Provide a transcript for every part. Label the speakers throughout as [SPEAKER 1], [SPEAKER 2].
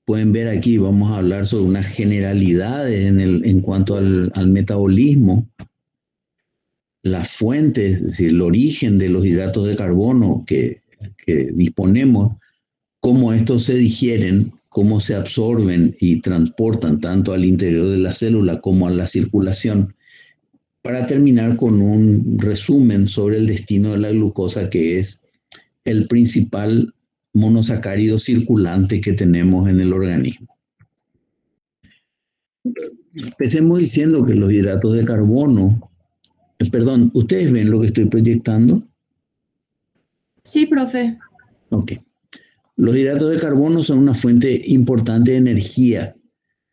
[SPEAKER 1] pueden ver aquí, vamos a hablar sobre unas generalidades en cuanto al metabolismo, las fuentes, es decir, el origen de los hidratos de carbono que disponemos, cómo estos se digieren, cómo se absorben y transportan tanto al interior de la célula como a la circulación, para terminar con un resumen sobre el destino de la glucosa, que es el principal monosacárido circulante que tenemos en el organismo. Empecemos diciendo que los hidratos de carbono, perdón, ¿ustedes ven lo que estoy proyectando?
[SPEAKER 2] Sí, profe.
[SPEAKER 1] Ok. Los hidratos de carbono son una fuente importante de energía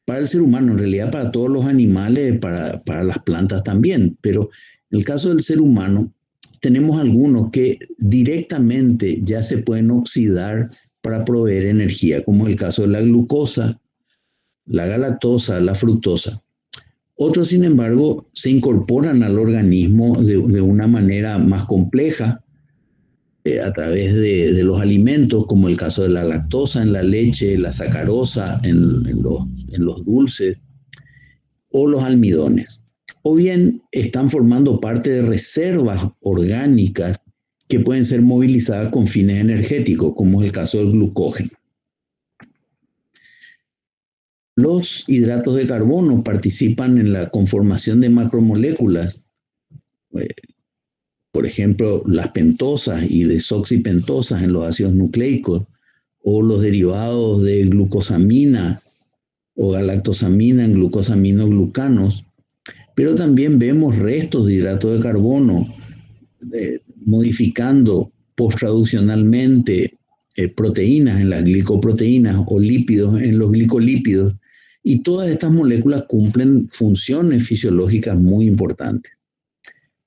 [SPEAKER 1] para el ser humano, en realidad para todos los animales, para las plantas también, pero en el caso del ser humano tenemos algunos que directamente ya se pueden oxidar para proveer energía, como es el caso de la glucosa, la galactosa, la fructosa. Otros, sin embargo, se incorporan al organismo de una manera más compleja, a través de los alimentos, como el caso de la lactosa en la leche, la sacarosa en los dulces o los almidones. O bien están formando parte de reservas orgánicas que pueden ser movilizadas con fines energéticos, como es el caso del glucógeno. Los hidratos de carbono participan en la conformación de macromoléculas, eh, por ejemplo, las pentosas y desoxipentosas en los ácidos nucleicos, o los derivados de glucosamina o galactosamina en glucosaminoglucanos, pero también vemos restos de hidratos de carbono modificando posttraduccionalmente proteínas en las glicoproteínas o lípidos en los glicolípidos, y todas estas moléculas cumplen funciones fisiológicas muy importantes.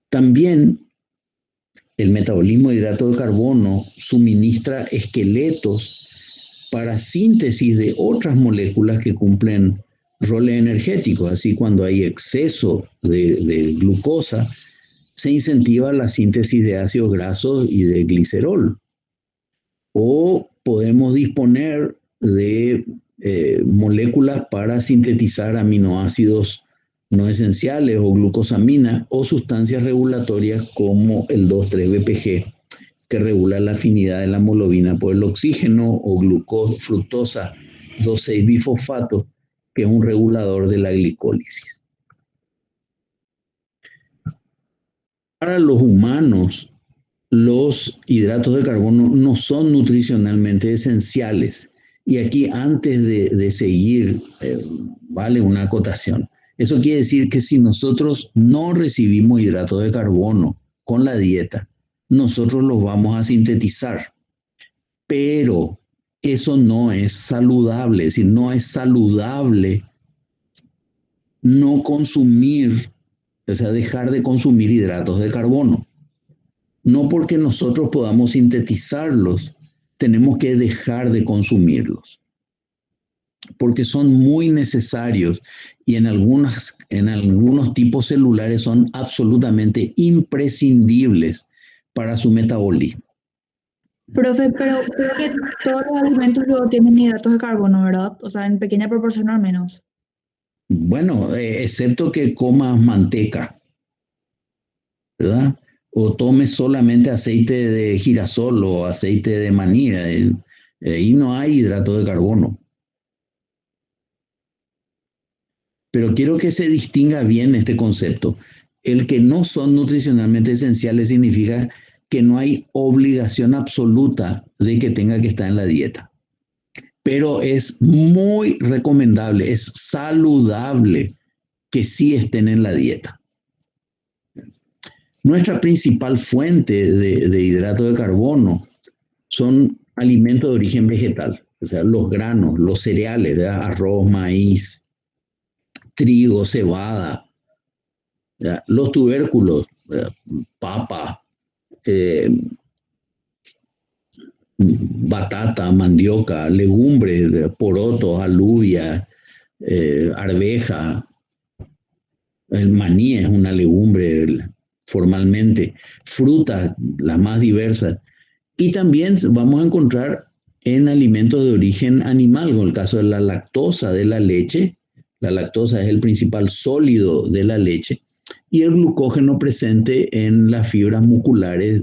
[SPEAKER 1] También el metabolismo de hidratos de carbono suministra esqueletos para síntesis de otras moléculas que cumplen roles energéticos. Así, cuando hay exceso de glucosa, se incentiva la síntesis de ácidos grasos y de glicerol. O podemos disponer de moléculas para sintetizar aminoácidos no esenciales o glucosamina, o sustancias regulatorias como el 2,3-BPG, que regula la afinidad de la hemoglobina por el oxígeno, o fructosa 2,6-bifosfato, que es un regulador de la glicólisis. Para los humanos, los hidratos de carbono no son nutricionalmente esenciales. Y aquí, antes de seguir, vale una acotación. Eso quiere decir que si nosotros no recibimos hidratos de carbono con la dieta, nosotros los vamos a sintetizar. Pero eso no es saludable. Es decir, no es saludable no consumir, o sea, dejar de consumir hidratos de carbono. No porque nosotros podamos sintetizarlos, tenemos que dejar de consumirlos, porque son muy necesarios y en algunos tipos celulares son absolutamente imprescindibles para su metabolismo.
[SPEAKER 2] Profe, pero creo que todos los alimentos luego tienen hidratos de carbono, ¿verdad? O sea, en pequeña proporción al menos.
[SPEAKER 1] Bueno, excepto que comas manteca, ¿verdad? O tomes solamente aceite de girasol o aceite de maní. Ahí no hay hidrato de carbono. Pero quiero que se distinga bien este concepto. El que no son nutricionalmente esenciales significa que no hay obligación absoluta de que tenga que estar en la dieta. Pero es muy recomendable, es saludable que sí estén en la dieta. Nuestra principal fuente de hidrato de carbono son alimentos de origen vegetal, o sea, los granos, los cereales, ¿verdad? Arroz, maíz, trigo, cebada, ¿verdad? Los tubérculos, ¿verdad? Papa, eh, batata, mandioca, legumbres, ¿verdad? Porotos, alubia, arveja, el maní es una legumbre formalmente, frutas, las más diversas. Y también vamos a encontrar en alimentos de origen animal, como el caso de la lactosa de la leche. La lactosa es el principal sólido de la leche, y el glucógeno presente en las fibras musculares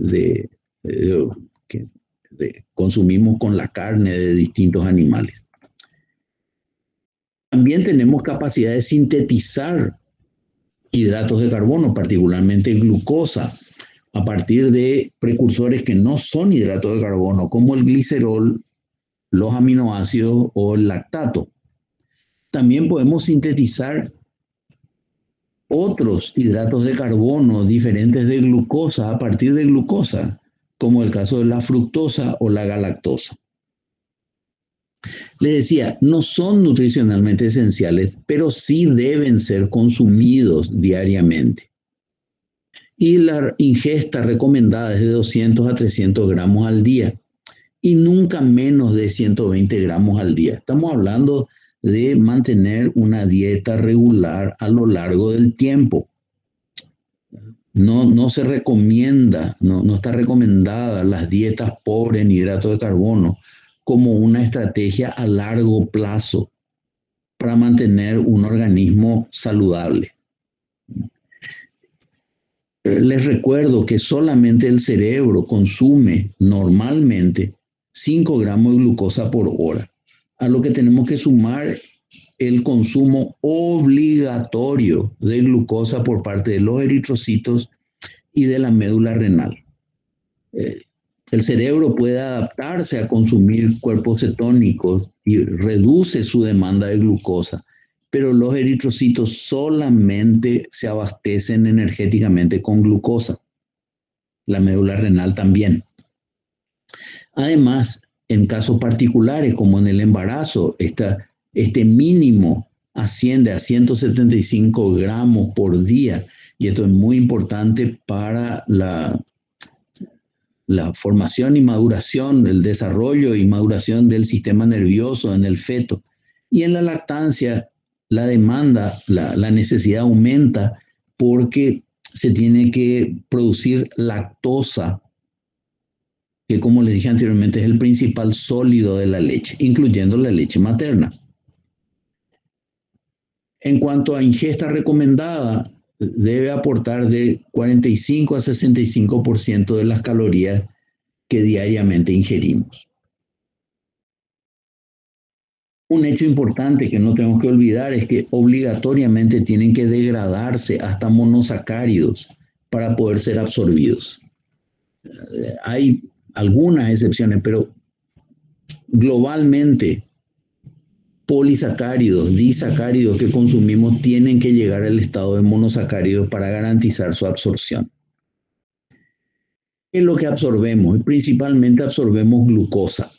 [SPEAKER 1] que consumimos con la carne de distintos animales. También tenemos capacidad de sintetizar hidratos de carbono, particularmente glucosa, a partir de precursores que no son hidratos de carbono, como el glicerol, los aminoácidos o el lactato. También podemos sintetizar otros hidratos de carbono diferentes de glucosa a partir de glucosa, como el caso de la fructosa o la galactosa. Les decía, no son nutricionalmente esenciales, pero sí deben ser consumidos diariamente. Y la ingesta recomendada es de 200 a 300 gramos al día y nunca menos de 120 gramos al día. Estamos hablando de mantener una dieta regular a lo largo del tiempo. No se recomienda, no está recomendada las dietas pobres en hidratos de carbono como una estrategia a largo plazo para mantener un organismo saludable. Les recuerdo que solamente el cerebro consume normalmente 5 gramos de glucosa por hora, a lo que tenemos que sumar el consumo obligatorio de glucosa por parte de los eritrocitos y de la médula renal. El cerebro puede adaptarse a consumir cuerpos cetónicos y reduce su demanda de glucosa, pero los eritrocitos solamente se abastecen energéticamente con glucosa. La médula renal también. Además, en casos particulares, como en el embarazo, este mínimo asciende a 175 gramos por día, y esto es muy importante para la formación y maduración, el desarrollo y maduración del sistema nervioso en el feto. Y en la lactancia, la demanda, la necesidad aumenta porque se tiene que producir lactosa, que como les dije anteriormente es el principal sólido de la leche, incluyendo la leche materna. En cuanto a ingesta recomendada, debe aportar de 45 a 65% de las calorías que diariamente ingerimos. Un hecho importante que no tenemos que olvidar es que obligatoriamente tienen que degradarse hasta monosacáridos para poder ser absorbidos. Hay algunas excepciones, pero globalmente polisacáridos, disacáridos que consumimos tienen que llegar al estado de monosacáridos para garantizar su absorción. ¿Qué es lo que absorbemos? Principalmente absorbemos glucosa.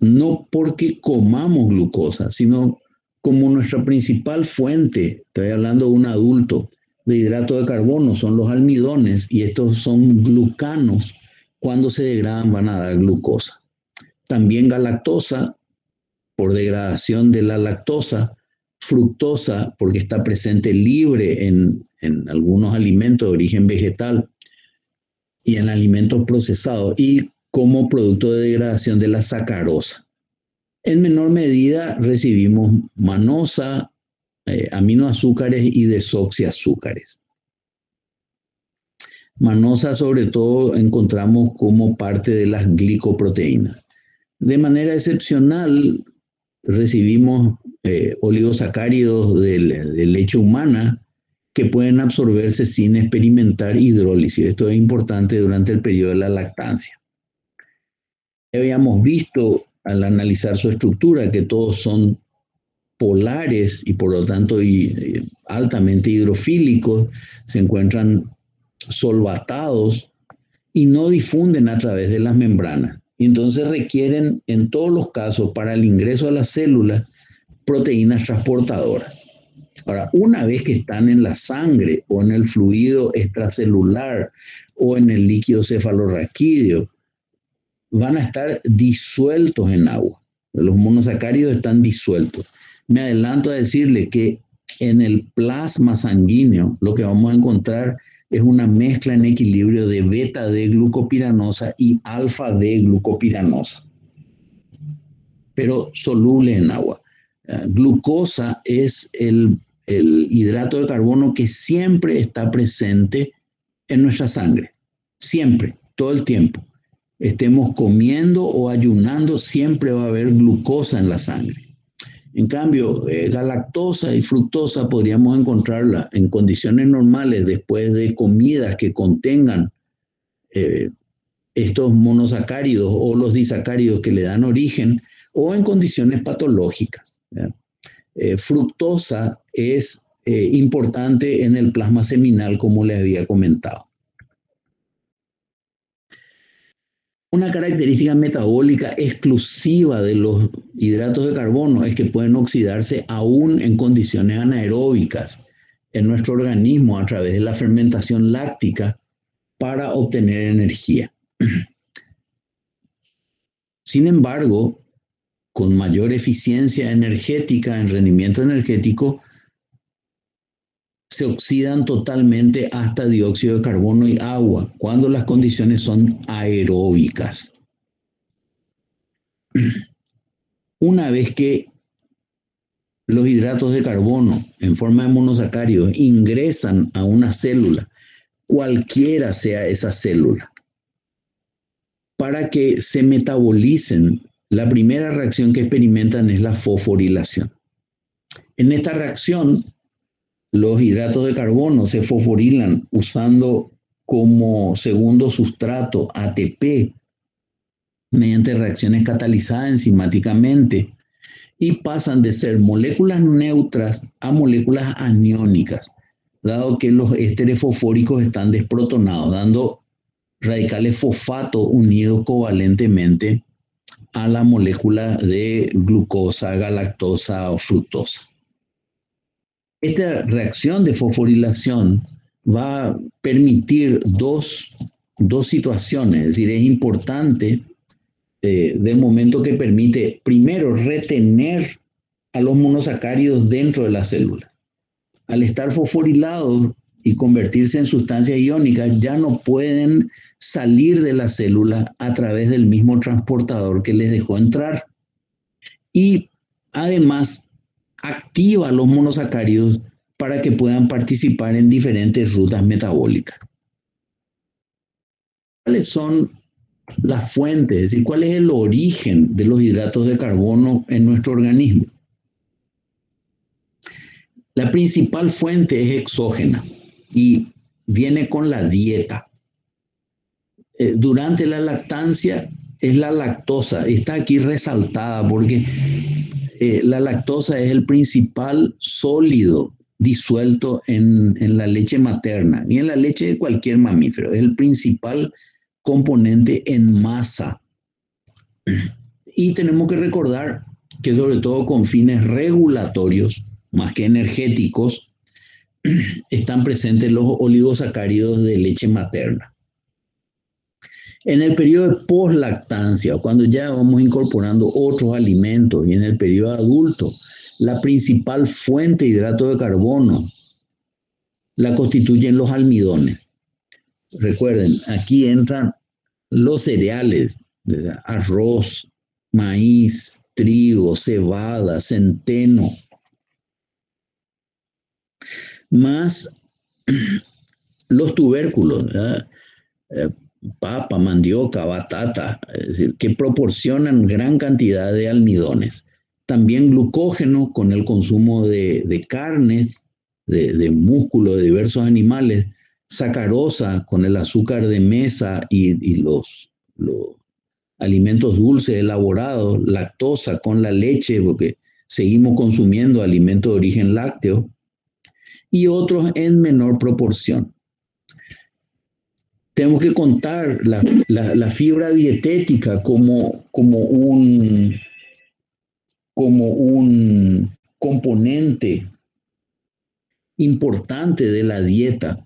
[SPEAKER 1] No porque comamos glucosa, sino como nuestra principal fuente, estoy hablando de un adulto, de hidrato de carbono, son los almidones, y estos son glucanos. Cuando se degradan van a dar glucosa. También galactosa, por degradación de la lactosa, fructosa, porque está presente libre en algunos alimentos de origen vegetal y en alimentos procesados, y como producto de degradación de la sacarosa. En menor medida recibimos manosa, aminoazúcares y desoxiazúcares. Manosa sobre todo encontramos como parte de las glicoproteínas. De manera excepcional recibimos oligosacáridos de leche humana que pueden absorberse sin experimentar hidrólisis. Esto es importante durante el periodo de la lactancia. Habíamos visto al analizar su estructura que todos son polares y por lo tanto altamente hidrofílicos, se encuentran solvatados y no difunden a través de las membranas. Y entonces requieren en todos los casos para el ingreso a las células proteínas transportadoras. Ahora, una vez que están en la sangre o en el fluido extracelular o en el líquido cefalorraquídeo, van a estar disueltos en agua. Los monosacáridos están disueltos. Me adelanto a decirle que en el plasma sanguíneo lo que vamos a encontrar es una mezcla en equilibrio de beta-D-glucopiranosa y alfa-D-glucopiranosa. pero soluble en agua. Glucosa es el hidrato de carbono que siempre está presente en nuestra sangre, siempre, todo el tiempo. Estemos comiendo o ayunando, siempre va a haber glucosa en la sangre. En cambio, galactosa y fructosa podríamos encontrarla en condiciones normales después de comidas que contengan estos monosacáridos o los disacáridos que le dan origen, o en condiciones patológicas. Fructosa es importante en el plasma seminal, como les había comentado. Una característica metabólica exclusiva de los hidratos de carbono es que pueden oxidarse aún en condiciones anaeróbicas en nuestro organismo a través de la fermentación láctica para obtener energía. Sin embargo, con mayor eficiencia energética, en rendimiento energético, se oxidan totalmente hasta dióxido de carbono y agua cuando las condiciones son aeróbicas. Una vez que los hidratos de carbono en forma de monosacáridos ingresan a una célula, cualquiera sea esa célula, para que se metabolicen, la primera reacción que experimentan es la fosforilación. En esta reacción, los hidratos de carbono se fosforilan usando como segundo sustrato ATP mediante reacciones catalizadas enzimáticamente y pasan de ser moléculas neutras a moléculas aniónicas, dado que los ésteres fosfóricos están desprotonados, dando radicales fosfato unidos covalentemente a la molécula de glucosa, galactosa o fructosa. Esta reacción de fosforilación va a permitir dos situaciones, es decir, es importante del momento que permite, primero, retener a los monosacáridos dentro de la célula. Al estar fosforilados y convertirse en sustancias iónicas, ya no pueden salir de la célula a través del mismo transportador que les dejó entrar. Y además activa los monosacáridos para que puedan participar en diferentes rutas metabólicas. ¿Cuáles son las fuentes? Es decir, ¿cuál es el origen de los hidratos de carbono en nuestro organismo? La principal fuente es exógena y viene con la dieta. Durante la lactancia es la lactosa. Está aquí resaltada porque la lactosa es el principal sólido disuelto en la leche materna y en la leche de cualquier mamífero. Es el principal componente en masa. Y tenemos que recordar que sobre todo con fines regulatorios, más que energéticos, están presentes los oligosacáridos de leche materna. En el periodo de poslactancia, cuando ya vamos incorporando otros alimentos, y en el periodo adulto, la principal fuente de hidrato de carbono la constituyen los almidones. Recuerden, aquí entran los cereales, ¿verdad? Arroz, maíz, trigo, cebada, centeno, más los tubérculos, ¿verdad? Papa, mandioca, batata, es decir, que proporcionan gran cantidad de almidones. También glucógeno con el consumo de carnes, de músculo de diversos animales, sacarosa con el azúcar de mesa y los alimentos dulces elaborados, lactosa con la leche, porque seguimos consumiendo alimentos de origen lácteo, y otros en menor proporción. Tenemos que contar la fibra dietética como un componente importante de la dieta.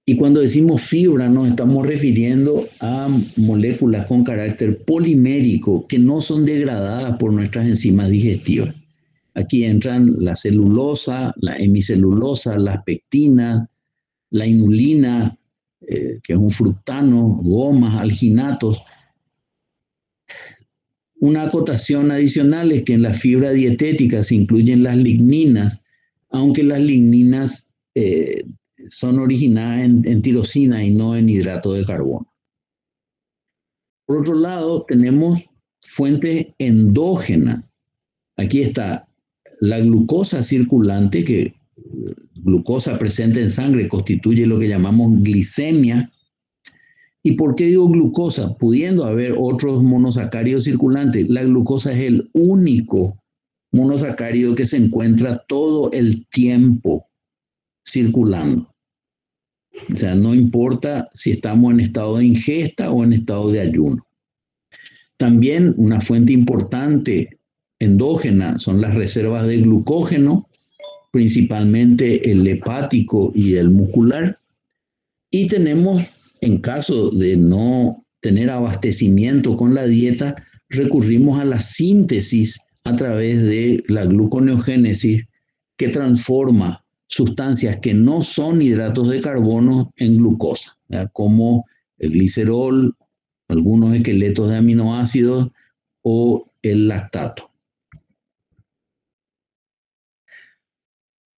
[SPEAKER 1] Y cuando decimos fibra nos estamos refiriendo a moléculas con carácter polimérico que no son degradadas por nuestras enzimas digestivas. Aquí entran la celulosa, la hemicelulosa, las pectinas, la inulina, que es un fructano, gomas, alginatos. Una acotación adicional es que en la fibra dietética se incluyen las ligninas, aunque las ligninas son originadas en tirosina y no en hidrato de carbono. Por otro lado, tenemos fuentes endógenas. Aquí está la glucosa circulante, que glucosa presente en sangre constituye lo que llamamos glicemia. ¿Y por qué digo glucosa? Pudiendo haber otros monosacáridos circulantes, la glucosa es el único monosacárido que se encuentra todo el tiempo circulando. O sea, no importa si estamos en estado de ingesta o en estado de ayuno. También una fuente importante endógena son las reservas de glucógeno, principalmente el hepático y el muscular. Y tenemos, en caso de no tener abastecimiento con la dieta, recurrimos a la síntesis a través de la gluconeogénesis, que transforma sustancias que no son hidratos de carbono en glucosa, ¿verdad? Como el glicerol, algunos esqueletos de aminoácidos o el lactato.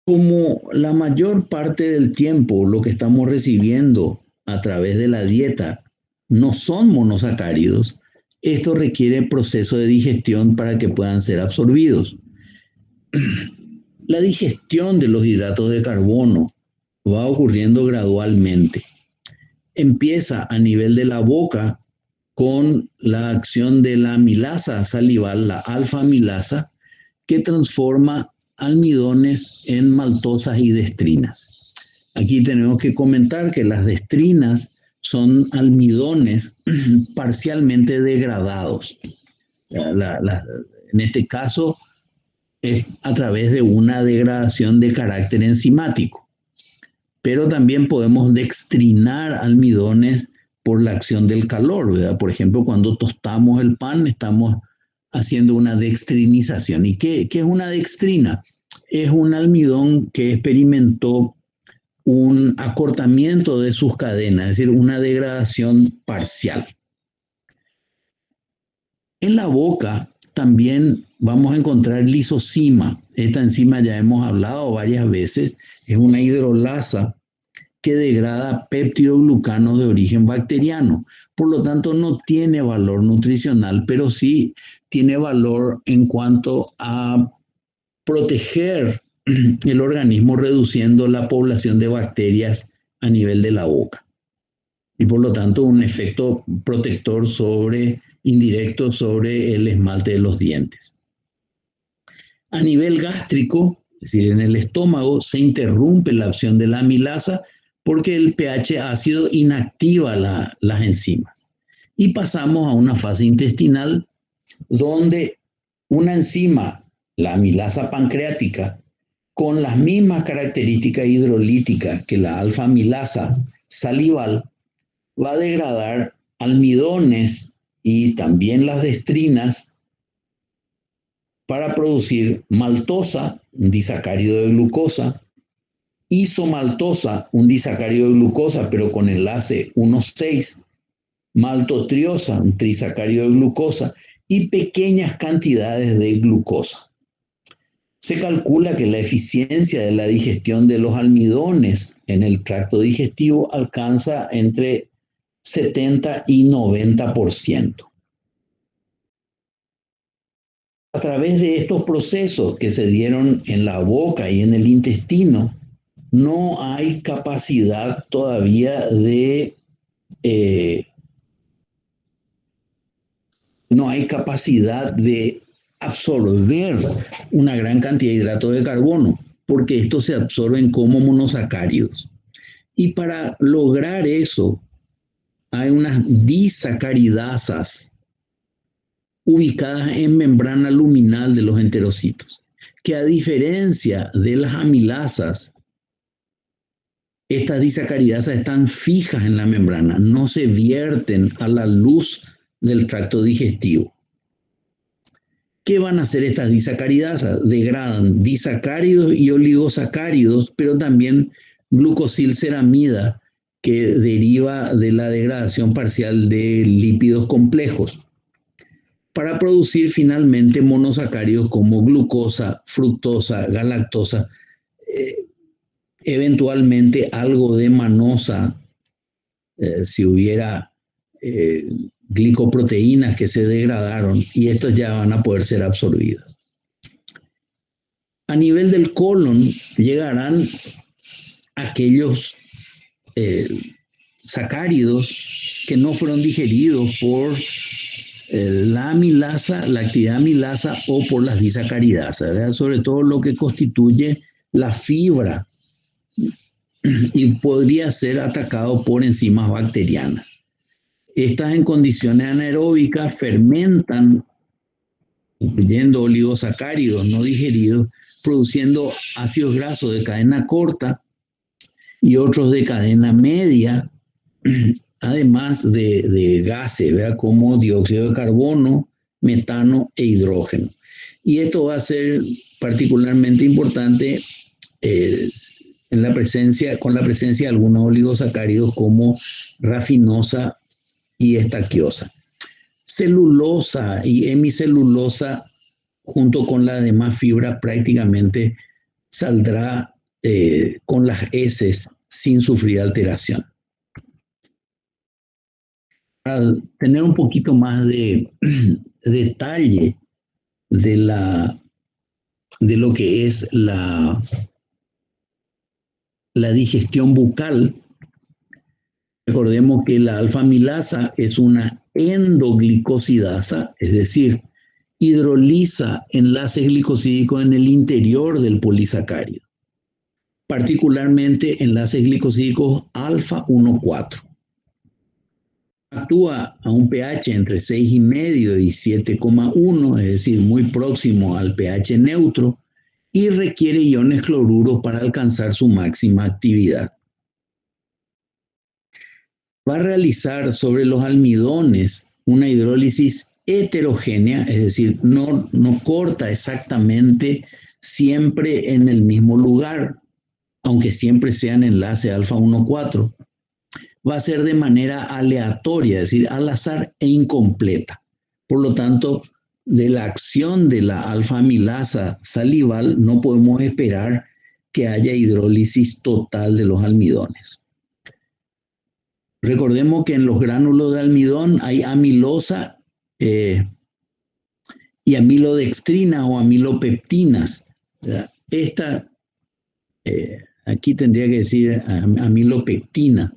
[SPEAKER 1] Como la mayor parte del tiempo lo que estamos recibiendo a través de la dieta no son monosacáridos, esto requiere proceso de digestión para que puedan ser absorbidos. La digestión de los hidratos de carbono va ocurriendo gradualmente. Empieza a nivel de la boca con la acción de la amilasa salival, la alfa-amilasa, que transforma almidones en maltosas y destrinas. Aquí tenemos que comentar que las destrinas son almidones parcialmente degradados. En este caso es a través de una degradación de carácter enzimático. Pero también podemos dextrinar almidones por la acción del calor, ¿verdad? Por ejemplo, cuando tostamos el pan, estamos haciendo una dextrinización. ¿Y qué es una dextrina? Es un almidón que experimentó un acortamiento de sus cadenas, es decir, una degradación parcial. En la boca también vamos a encontrar lisocima. Esta enzima ya hemos hablado varias veces, es una hidrolasa que degrada peptidoglucanos de origen bacteriano. Por lo tanto, no tiene valor nutricional, pero sí tiene valor en cuanto a proteger el organismo reduciendo la población de bacterias a nivel de la boca. Y por lo tanto, un efecto protector indirecto sobre el esmalte de los dientes. A nivel gástrico, es decir, en el estómago, se interrumpe la acción de la amilasa porque el pH ácido inactiva las enzimas. Y pasamos a una fase intestinal donde una enzima, la amilasa pancreática, con las mismas características hidrolíticas que la alfa-amilasa salival, va a degradar almidones y también las destrinas para producir maltosa, un disacárido de glucosa, isomaltosa, un disacárido de glucosa, pero con enlace 1,6, maltotriosa, un trisacárido de glucosa, y pequeñas cantidades de glucosa. Se calcula que la eficiencia de la digestión de los almidones en el tracto digestivo alcanza entre 70 y 90%. A través de estos procesos que se dieron en la boca y en el intestino, no hay capacidad todavía de absorber una gran cantidad de hidratos de carbono, porque estos se absorben como monosacáridos. Y para lograr eso, hay unas disacaridasas ubicadas en membrana luminal de los enterocitos, que a diferencia de las amilasas, estas disacaridasas están fijas en la membrana, no se vierten a la luz del tracto digestivo. ¿Qué van a hacer estas disacaridasas? Degradan disacáridos y oligosacáridos, pero también glucosilceramida, que deriva de la degradación parcial de lípidos complejos. para producir finalmente monosacáridos como glucosa, fructosa, galactosa, eventualmente algo de manosa, si hubiera glicoproteínas que se degradaron, y estos ya van a poder ser absorbidos. A nivel del colon llegarán aquellos sacáridos que no fueron digeridos por la amilasa, la actividad amilasa o por las disacaridasas, ¿verdad? Sobre todo lo que constituye la fibra, y podría ser atacado por enzimas bacterianas. Estas en condiciones anaeróbicas fermentan, incluyendo oligosacáridos no digeridos, produciendo ácidos grasos de cadena corta y otros de cadena media, además de gases, ¿verdad? Como dióxido de carbono, metano e hidrógeno. Y esto va a ser particularmente importante con la presencia de algunos oligosacáridos como rafinosa y estaquiosa. Celulosa y hemicelulosa, junto con la demás fibra, prácticamente saldrá con las heces sin sufrir alteración. Para tener un poquito más de detalle de lo que es la digestión bucal, recordemos que la alfa-amilasa es una endoglicosidasa, es decir, hidroliza enlaces glicosídicos en el interior del polisacárido, particularmente enlaces glicosídicos alfa 1,4. Actúa a un pH entre 6,5 y 7,1, es decir, muy próximo al pH neutro, y requiere iones cloruros para alcanzar su máxima actividad. Va a realizar sobre los almidones una hidrólisis heterogénea, es decir, no corta exactamente siempre en el mismo lugar, aunque siempre sean enlace alfa 1,4. Va a ser de manera aleatoria, es decir, al azar e incompleta. Por lo tanto, de la acción de la alfa-amilasa salival no podemos esperar que haya hidrólisis total de los almidones. Recordemos que en los gránulos de almidón hay amilosa y amilodextrina o amilopeptinas. Aquí tendría que decir amilopectina.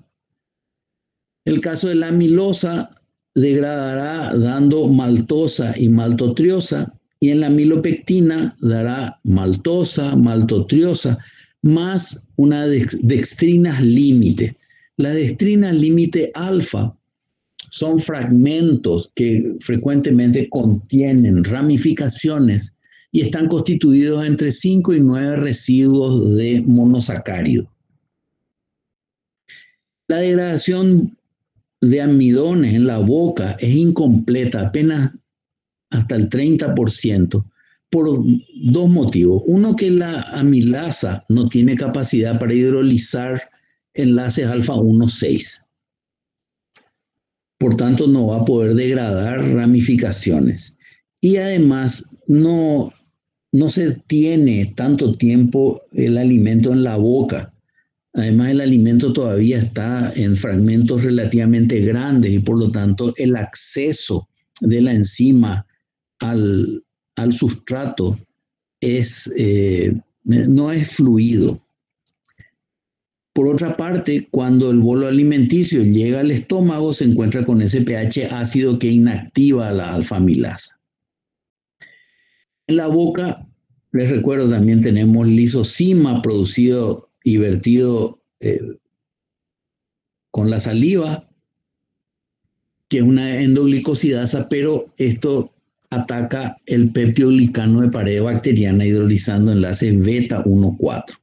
[SPEAKER 1] El caso de la amilosa degradará dando maltosa y maltotriosa, y en la amilopectina dará maltosa, maltotriosa, más una dextrinas límite. Las dextrinas límite alfa son fragmentos que frecuentemente contienen ramificaciones y están constituidos entre 5 y 9 residuos de monosacárido. La degradación de almidones en la boca es incompleta, apenas hasta el 30%, por dos motivos. Uno, que la amilasa no tiene capacidad para hidrolizar enlaces alfa 1,6. Por tanto, no va a poder degradar ramificaciones. Y además, no se tiene tanto tiempo el alimento en la boca. Además, el alimento todavía está en fragmentos relativamente grandes y por lo tanto el acceso de la enzima al sustrato no es fluido. Por otra parte, cuando el bolo alimenticio llega al estómago, se encuentra con ese pH ácido que inactiva la alfa-amilasa. En la boca, les recuerdo, también tenemos lisozima producido y vertido con la saliva, que es una endoglicosidasa, pero esto ataca el peptidoglicano de pared bacteriana hidrolizando enlaces beta 1,4.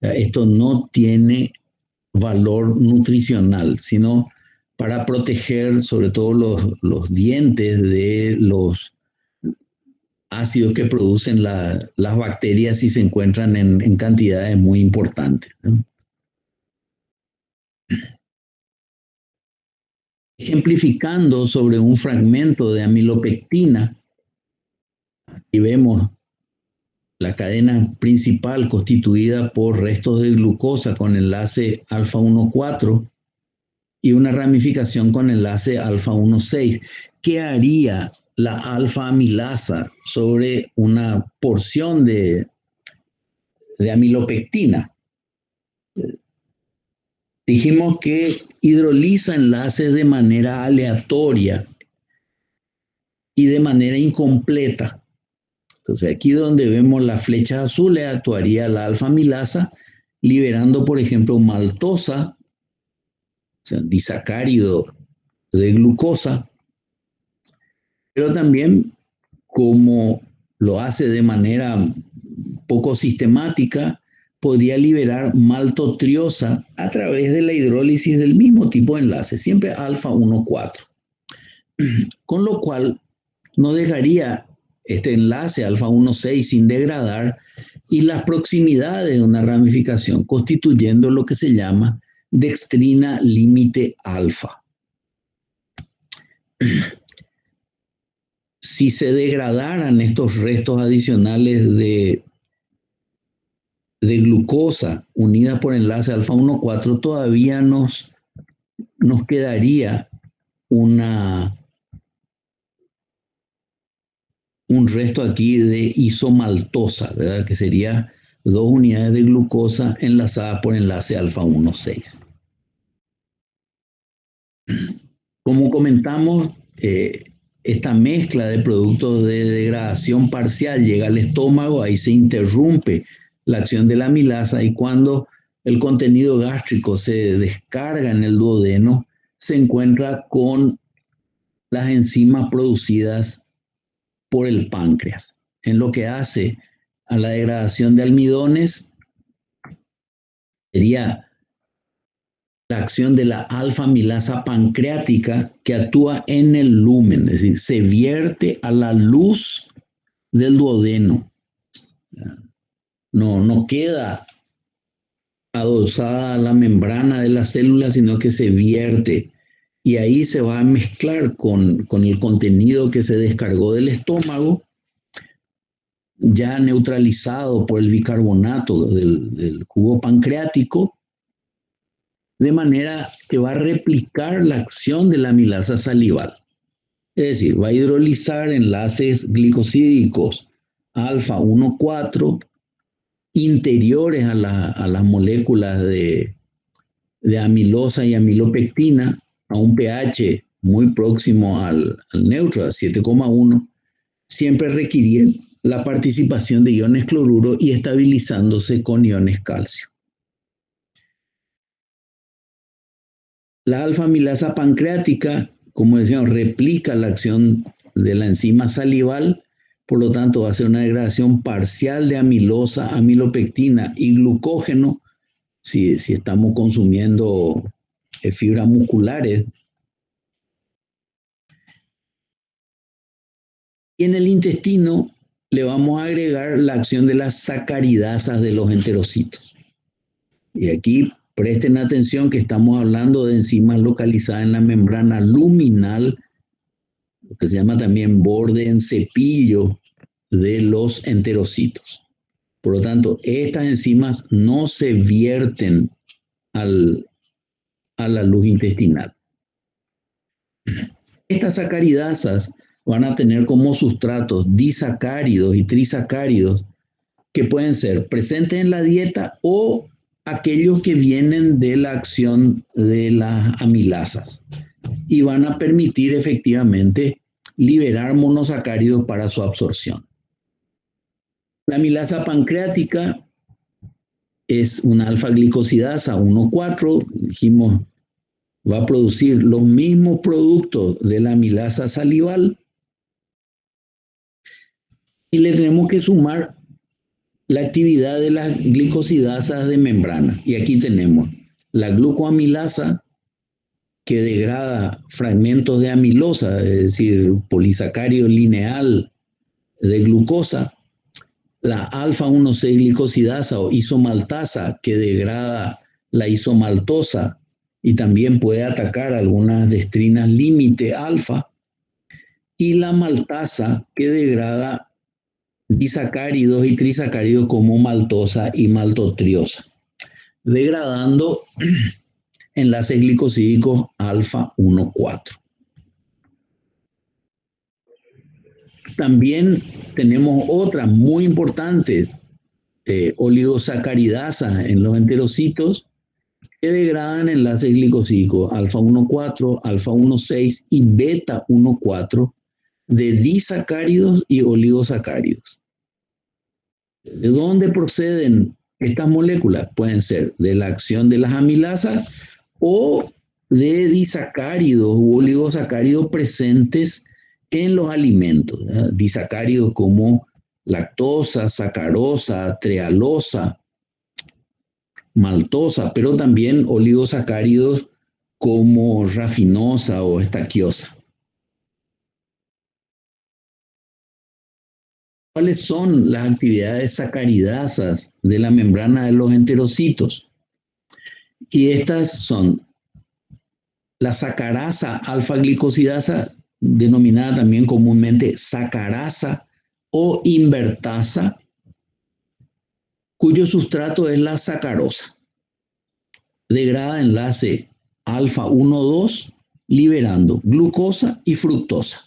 [SPEAKER 1] Esto no tiene valor nutricional, sino para proteger sobre todo los dientes de los ácidos que producen las bacterias si se encuentran en cantidades muy importantes, ¿no? ejemplificando sobre un fragmento de amilopectina, y vemos la cadena principal constituida por restos de glucosa con enlace alfa 1,4 y una ramificación con enlace alfa 1,6. ¿Qué haría la alfa amilasa sobre una porción de amilopectina? Dijimos que hidroliza enlaces de manera aleatoria y de manera incompleta. Entonces aquí donde vemos las flechas azules actuaría la alfa amilasa liberando, por ejemplo, maltosa, o sea, disacárido de glucosa, pero también como lo hace de manera poco sistemática, podría liberar maltotriosa a través de la hidrólisis del mismo tipo de enlace, siempre alfa 1,4. Con lo cual no dejaría este enlace alfa 1,6 sin degradar y las proximidades de una ramificación constituyendo lo que se llama dextrina límite alfa. Si se degradaran estos restos adicionales de glucosa unida por enlace alfa 1,4, todavía nos quedaría un resto aquí de isomaltosa, ¿verdad? Que sería 2 unidades de glucosa enlazadas por enlace alfa 1,6. Como comentamos, esta mezcla de productos de degradación parcial llega al estómago, ahí se interrumpe la acción de la amilasa y cuando el contenido gástrico se descarga en el duodeno, se encuentra con las enzimas producidas por el páncreas. En lo que hace a la degradación de almidones, sería la acción de la alfa amilasa pancreática que actúa en el lumen, es decir, se vierte a la luz del duodeno. No queda adosada a la membrana de la célula, sino que se vierte y ahí se va a mezclar con el contenido que se descargó del estómago, ya neutralizado por el bicarbonato del jugo pancreático, de manera que va a replicar la acción de la amilasa salival. Es decir, va a hidrolizar enlaces glicosídicos alfa 1,4 interiores a las moléculas de amilosa y amilopectina a un pH muy próximo al neutro, a 7,1, siempre requiriendo la participación de iones cloruro y estabilizándose con iones calcio. La alfa amilasa pancreática, como decíamos, replica la acción de la enzima salival, por lo tanto va a ser una degradación parcial de amilosa, amilopectina y glucógeno si estamos consumiendo fibras musculares. Y en el intestino le vamos a agregar la acción de las sacaridasas de los enterocitos. Y aquí presten atención que estamos hablando de enzimas localizadas en la membrana luminal, lo que se llama también borde en cepillo de los enterocitos. Por lo tanto, estas enzimas no se vierten a la luz intestinal. Estas sacaridasas van a tener como sustratos disacáridos y trisacáridos que pueden ser presentes en la dieta o aquellos que vienen de la acción de las amilasas y van a permitir efectivamente liberar monosacáridos para su absorción. La amilasa pancreática es una alfa-glicosidasa 1,4, dijimos, va a producir los mismos productos de la amilasa salival y le tenemos que sumar la actividad de las glicosidasas de membrana. Y aquí tenemos la glucoamilasa, que degrada fragmentos de amilosa, es decir, polisacárido lineal de glucosa, la alfa 1,6 glicosidasa o isomaltasa, que degrada la isomaltosa y también puede atacar algunas dextrinas límite alfa, y la maltasa, que degrada disacáridos y trisacáridos como maltosa y maltotriosa, degradando enlaces glicosídicos alfa 1,4. También tenemos otras muy importantes, oligosacaridasas en los enterocitos, que degradan enlaces glicosídicos alfa 1,4, alfa 1,6 y beta 1,4 de disacáridos y oligosacáridos. ¿De dónde proceden estas moléculas? Pueden ser de la acción de las amilasas o de disacáridos u oligosacáridos presentes en los alimentos, ¿verdad? Disacáridos como lactosa, sacarosa, trealosa, maltosa, pero también oligosacáridos como rafinosa o estaquiosa. ¿Cuáles son las actividades sacaridasas de la membrana de los enterocitos? Y estas son la sacarasa alfa-glicosidasa, denominada también comúnmente sacarasa o invertasa, cuyo sustrato es la sacarosa. Degrada enlace alfa 1,2, liberando glucosa y fructosa.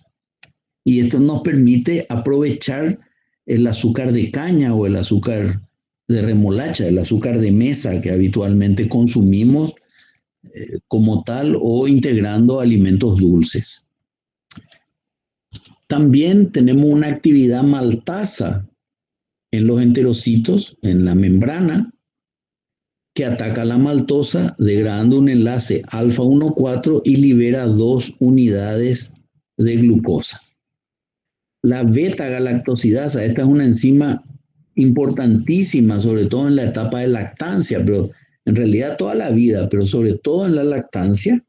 [SPEAKER 1] Y esto nos permite aprovechar el azúcar de caña o el azúcar de remolacha, el azúcar de mesa que habitualmente consumimos como tal o integrando alimentos dulces. También tenemos una actividad maltasa en los enterocitos, en la membrana, que ataca la maltosa degradando un enlace alfa 1,4 y libera 2 unidades de glucosa. La beta-galactosidasa, esta es una enzima importantísima, sobre todo en la etapa de lactancia, pero en realidad toda la vida, pero sobre todo en la lactancia,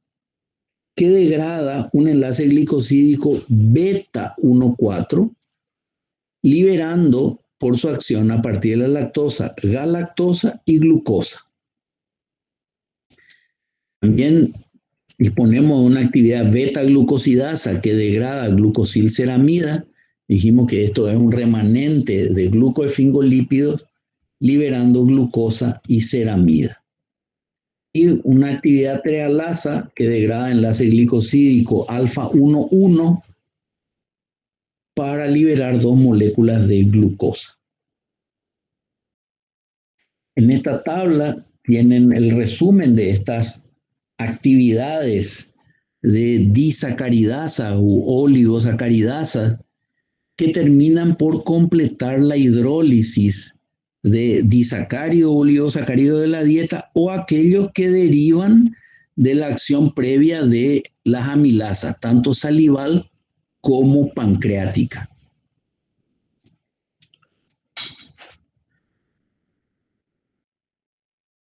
[SPEAKER 1] que degrada un enlace glicosídico beta 1,4, liberando por su acción a partir de la lactosa, galactosa y glucosa. También disponemos de una actividad beta-glucosidasa que degrada glucosilceramida. Dijimos que esto es un remanente de glucoesfingolípidos liberando glucosa y ceramida. Y una actividad trealasa que degrada enlace glicosídico alfa 1,1 para liberar 2 moléculas de glucosa. En esta tabla tienen el resumen de estas actividades de disacaridasa u oligosacaridasa que terminan por completar la hidrólisis de disacárido o oligosacárido de la dieta o aquellos que derivan de la acción previa de las amilasas, tanto salival como pancreática.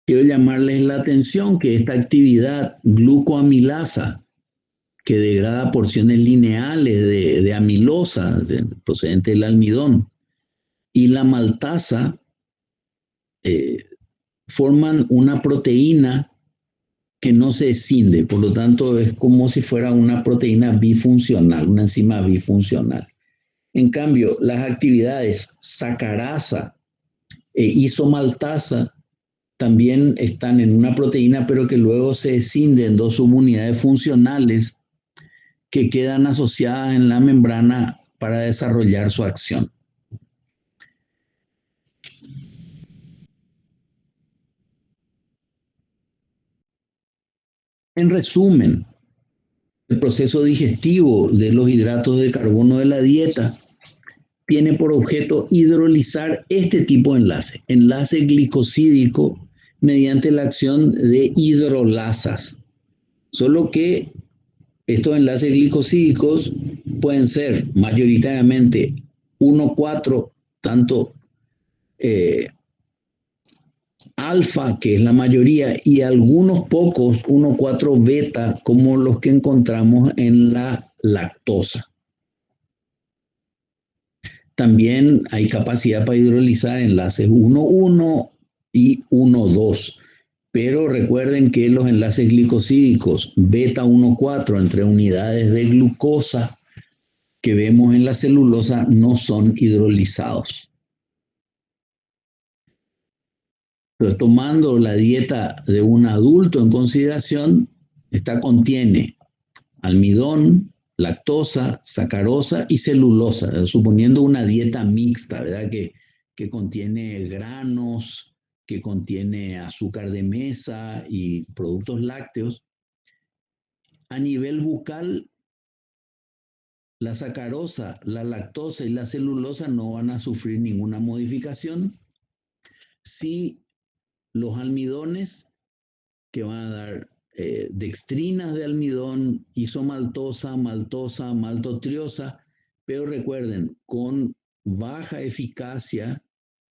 [SPEAKER 1] Quiero llamarles la atención que esta actividad glucoamilasa, que degrada porciones lineales de amilosa procedente del almidón, y la maltasa forman una proteína que no se escinde, por lo tanto es como si fuera una proteína bifuncional, una enzima bifuncional. En cambio, las actividades sacarasa e isomaltasa también están en una proteína, pero que luego se escinden en 2 subunidades funcionales que quedan asociadas en la membrana para desarrollar su acción. En resumen, el proceso digestivo de los hidratos de carbono de la dieta tiene por objeto hidrolizar este tipo de enlace glicosídico mediante la acción de hidrolasas. Solo que estos enlaces glicosídicos pueden ser mayoritariamente 1,4, tanto alfa, que es la mayoría, y algunos pocos 1,4 beta, como los que encontramos en la lactosa. También hay capacidad para hidrolizar enlaces 1,1 y 1,2. Pero recuerden que los enlaces glicosídicos beta 1,4 entre unidades de glucosa que vemos en la celulosa no son hidrolizados. Pero tomando la dieta de un adulto en consideración, esta contiene almidón, lactosa, sacarosa y celulosa, suponiendo una dieta mixta, ¿verdad? Que contiene granos, que contiene azúcar de mesa y productos lácteos. A nivel bucal, la sacarosa, la lactosa y la celulosa no van a sufrir ninguna modificación. Sí, los almidones que van a dar dextrinas de almidón, isomaltosa, maltosa, maltotriosa, pero recuerden, con baja eficacia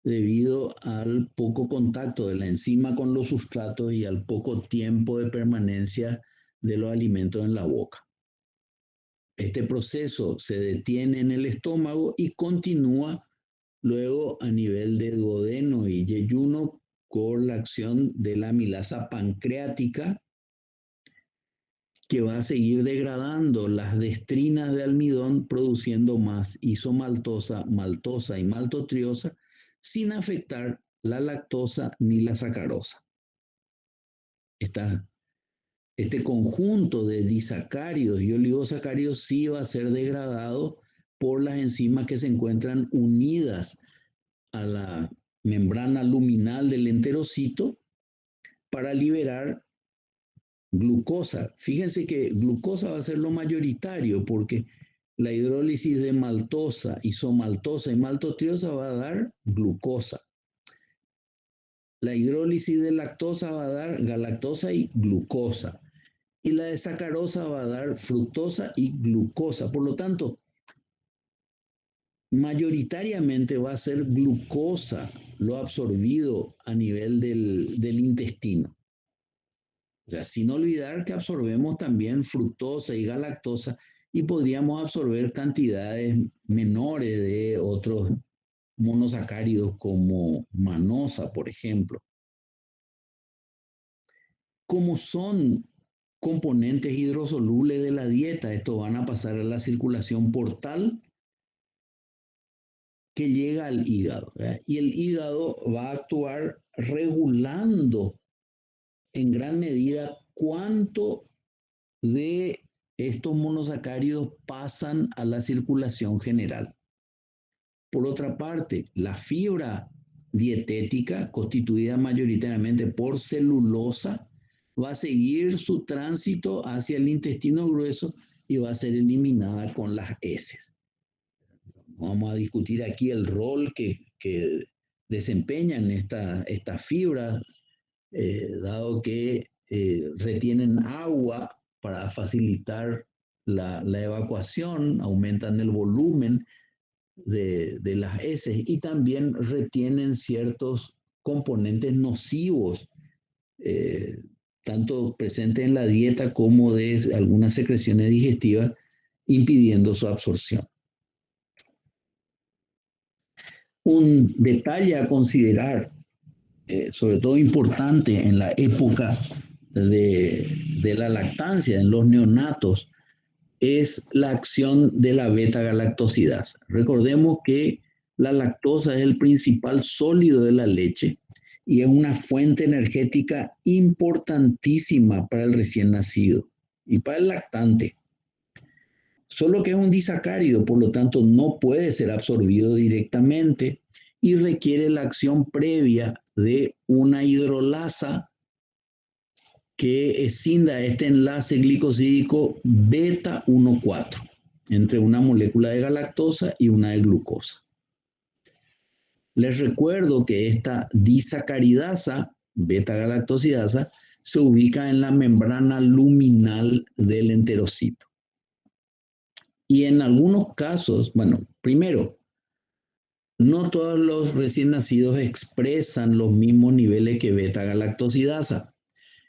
[SPEAKER 1] debido al poco contacto de la enzima con los sustratos y al poco tiempo de permanencia de los alimentos en la boca. Este proceso se detiene en el estómago y continúa luego a nivel de duodeno y yeyuno con la acción de la amilasa pancreática, que va a seguir degradando las dextrinas de almidón, produciendo más isomaltosa, maltosa y maltotriosa, sin afectar la lactosa ni la sacarosa. Este conjunto de disacáridos y oligosacáridos sí va a ser degradado por las enzimas que se encuentran unidas a la membrana luminal del enterocito para liberar glucosa. Fíjense que glucosa va a ser lo mayoritario porque la hidrólisis de maltosa, isomaltosa y maltotriosa va a dar glucosa. La hidrólisis de lactosa va a dar galactosa y glucosa. Y la de sacarosa va a dar fructosa y glucosa. Por lo tanto, mayoritariamente va a ser glucosa lo absorbido a nivel del intestino. O sea, sin olvidar que absorbemos también fructosa y galactosa y podríamos absorber cantidades menores de otros monosacáridos como manosa, por ejemplo. Como son componentes hidrosolubles de la dieta, estos van a pasar a la circulación portal que llega al hígado, ¿verdad? Y el hígado va a actuar regulando en gran medida cuánto de estos monosacáridos pasan a la circulación general. Por otra parte, la fibra dietética, constituida mayoritariamente por celulosa, va a seguir su tránsito hacia el intestino grueso y va a ser eliminada con las heces. Vamos a discutir aquí el rol que desempeñan estas fibras, dado que retienen agua para facilitar la evacuación, aumentan el volumen de las heces y también retienen ciertos componentes nocivos, eh, tanto presentes en la dieta como de algunas secreciones digestivas, impidiendo su absorción. Un detalle a considerar, sobre todo importante en la época de la lactancia, en los neonatos, es la acción de la beta-galactosidasa. Recordemos que la lactosa es el principal sólido de la leche y es una fuente energética importantísima para el recién nacido y para el lactante. Solo que es un disacárido, por lo tanto no puede ser absorbido directamente y requiere la acción previa de una hidrolasa que escinda este enlace glicosídico beta 1,4 entre una molécula de galactosa y una de glucosa. Les recuerdo que esta disacaridasa, beta-galactosidasa, se ubica en la membrana luminal del enterocito. Y en algunos casos, bueno, primero, no todos los recién nacidos expresan los mismos niveles que beta-galactosidasa.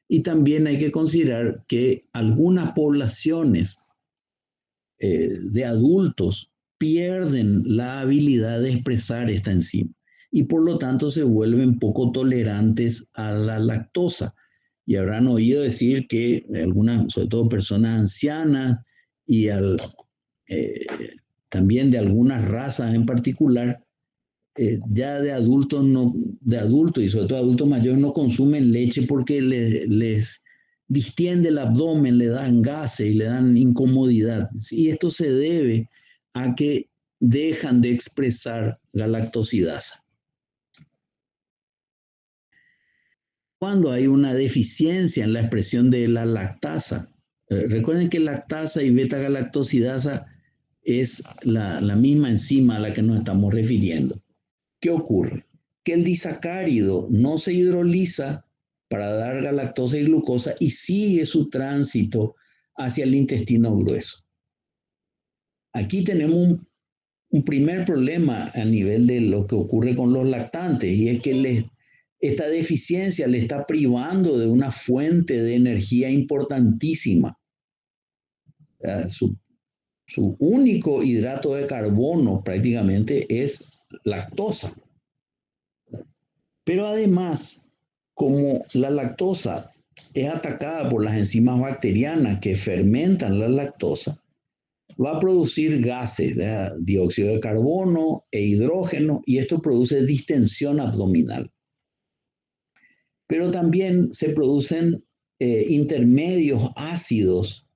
[SPEAKER 1] Y también hay que considerar que algunas poblaciones de adultos pierden la habilidad de expresar esta enzima. y por lo tanto se vuelven poco tolerantes a la lactosa. Y habrán oído decir que algunas, sobre todo personas ancianas y eh, también de algunas razas en particular, ya de adultos no, de adultos y sobre todo adultos mayores no consumen leche porque les distiende el abdomen, le dan gases y le dan incomodidad. Y esto se debe a que dejan de expresar galactosidasa. Cuando hay una deficiencia en la expresión de la lactasa, recuerden que lactasa y beta-galactosidasa es la misma enzima a la que nos estamos refiriendo. ¿Qué ocurre? Que el disacárido no se hidroliza para dar galactosa y glucosa y sigue su tránsito hacia el intestino grueso. Aquí tenemos un primer problema a nivel de lo que ocurre con los lactantes y es que esta deficiencia le está privando de una fuente de energía importantísima. Su único hidrato de carbono prácticamente es lactosa. Pero además, como la lactosa es atacada por las enzimas bacterianas que fermentan la lactosa, va a producir gases, dióxido de carbono e hidrógeno, y esto produce distensión abdominal. Pero también se producen intermedios ácidos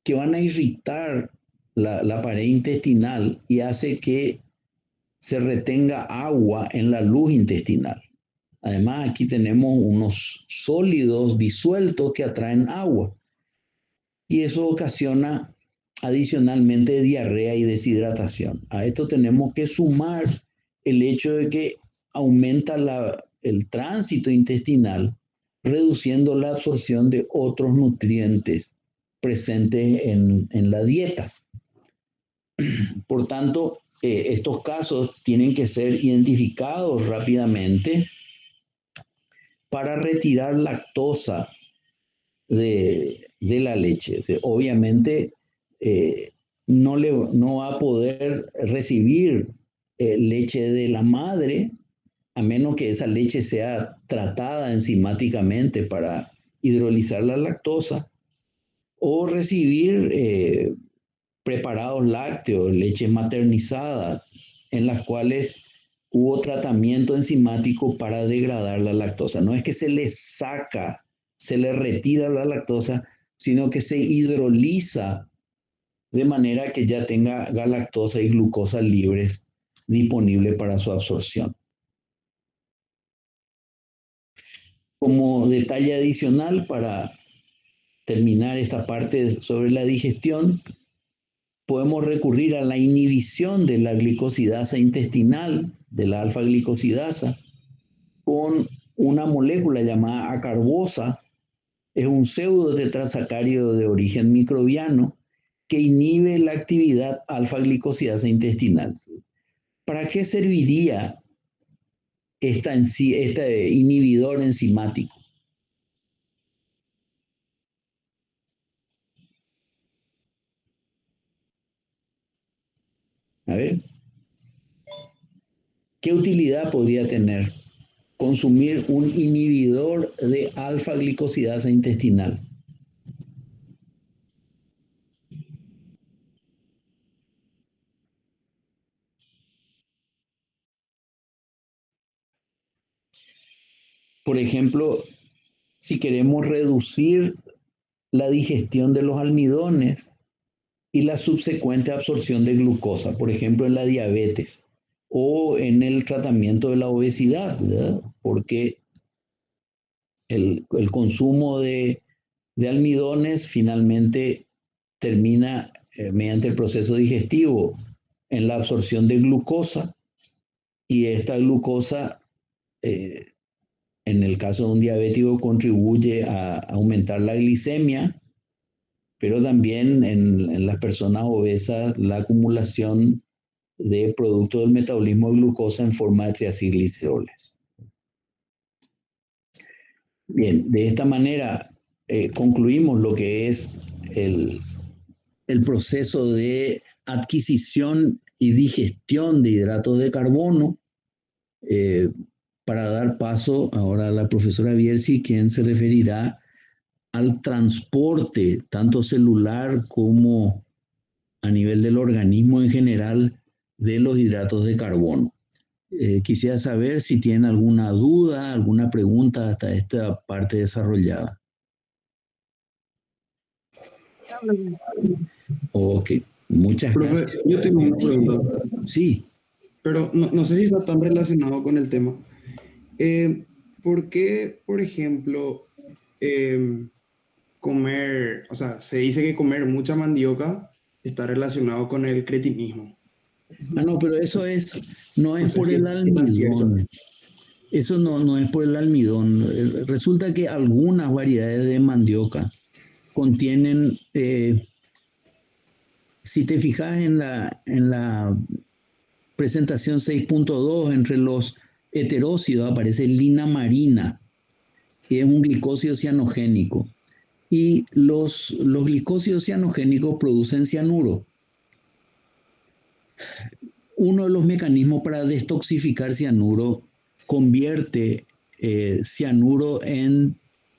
[SPEAKER 1] que van a irritar la pared intestinal y hace que se retenga agua en la luz intestinal. Además, aquí tenemos unos sólidos disueltos que atraen agua y eso ocasiona adicionalmente diarrea y deshidratación. A esto tenemos que sumar el hecho de que aumenta el tránsito intestinal, reduciendo la absorción de otros nutrientes presentes en la dieta. Por tanto, estos casos tienen que ser identificados rápidamente para retirar lactosa de la leche. O sea, obviamente no va a poder recibir leche de la madre a menos que esa leche sea tratada enzimáticamente para hidrolizar la lactosa o recibir preparados lácteos, leches maternizadas, en las cuales hubo tratamiento enzimático para degradar la lactosa. No es que se le saca, se le retira la lactosa, sino que se hidroliza de manera que ya tenga galactosa y glucosa libres disponibles para su absorción. Como detalle adicional para terminar esta parte sobre la digestión, podemos recurrir a la inhibición de la glicosidasa intestinal, de la alfa-glicosidasa, con una molécula llamada acarbosa. Es un pseudo tetrasacárido de origen microbiano que inhibe la actividad alfa-glicosidasa intestinal. ¿Para qué serviría este inhibidor enzimático? A ver, ¿qué utilidad podría tener consumir un inhibidor de alfa-glicosidasa intestinal? Por ejemplo, si queremos reducir la digestión de los almidones y la subsecuente absorción de glucosa, por ejemplo, en la diabetes o en el tratamiento de la obesidad, ¿verdad? Porque el consumo de almidones finalmente termina mediante el proceso digestivo en la absorción de glucosa y esta glucosa en el caso de un diabético contribuye a aumentar la glicemia, pero también en las personas obesas la acumulación de productos del metabolismo de glucosa en forma de triacilgliceroles. Bien, de esta manera concluimos lo que es el proceso de adquisición y digestión de hidratos de carbono para dar paso ahora a la profesora Bierzi, quien se referirá al transporte, tanto celular como a nivel del organismo en general, de los hidratos de carbono. Quisiera saber si tienen alguna duda, alguna pregunta hasta esta parte desarrollada. Ok, muchas
[SPEAKER 3] Profe,
[SPEAKER 1] gracias.
[SPEAKER 3] yo tengo una pregunta,
[SPEAKER 1] Sí,
[SPEAKER 3] pero no sé si está tan relacionado con el tema. ¿Por qué, por ejemplo, comer, o sea, se dice que comer mucha mandioca está relacionado con el cretinismo?
[SPEAKER 1] no, pero eso no
[SPEAKER 3] No
[SPEAKER 1] es
[SPEAKER 3] sé
[SPEAKER 1] por
[SPEAKER 3] si
[SPEAKER 1] el
[SPEAKER 3] qué tan cierto.
[SPEAKER 1] almidón. Eso no es por el almidón. Resulta que algunas variedades de mandioca contienen, si te fijas en la presentación 6.2, entre los heterócidos aparece lina marina, que es un glicósido cianogénico. Y los glicósidos cianogénicos producen cianuro. Uno de los mecanismos para detoxificar cianuro convierte cianuro en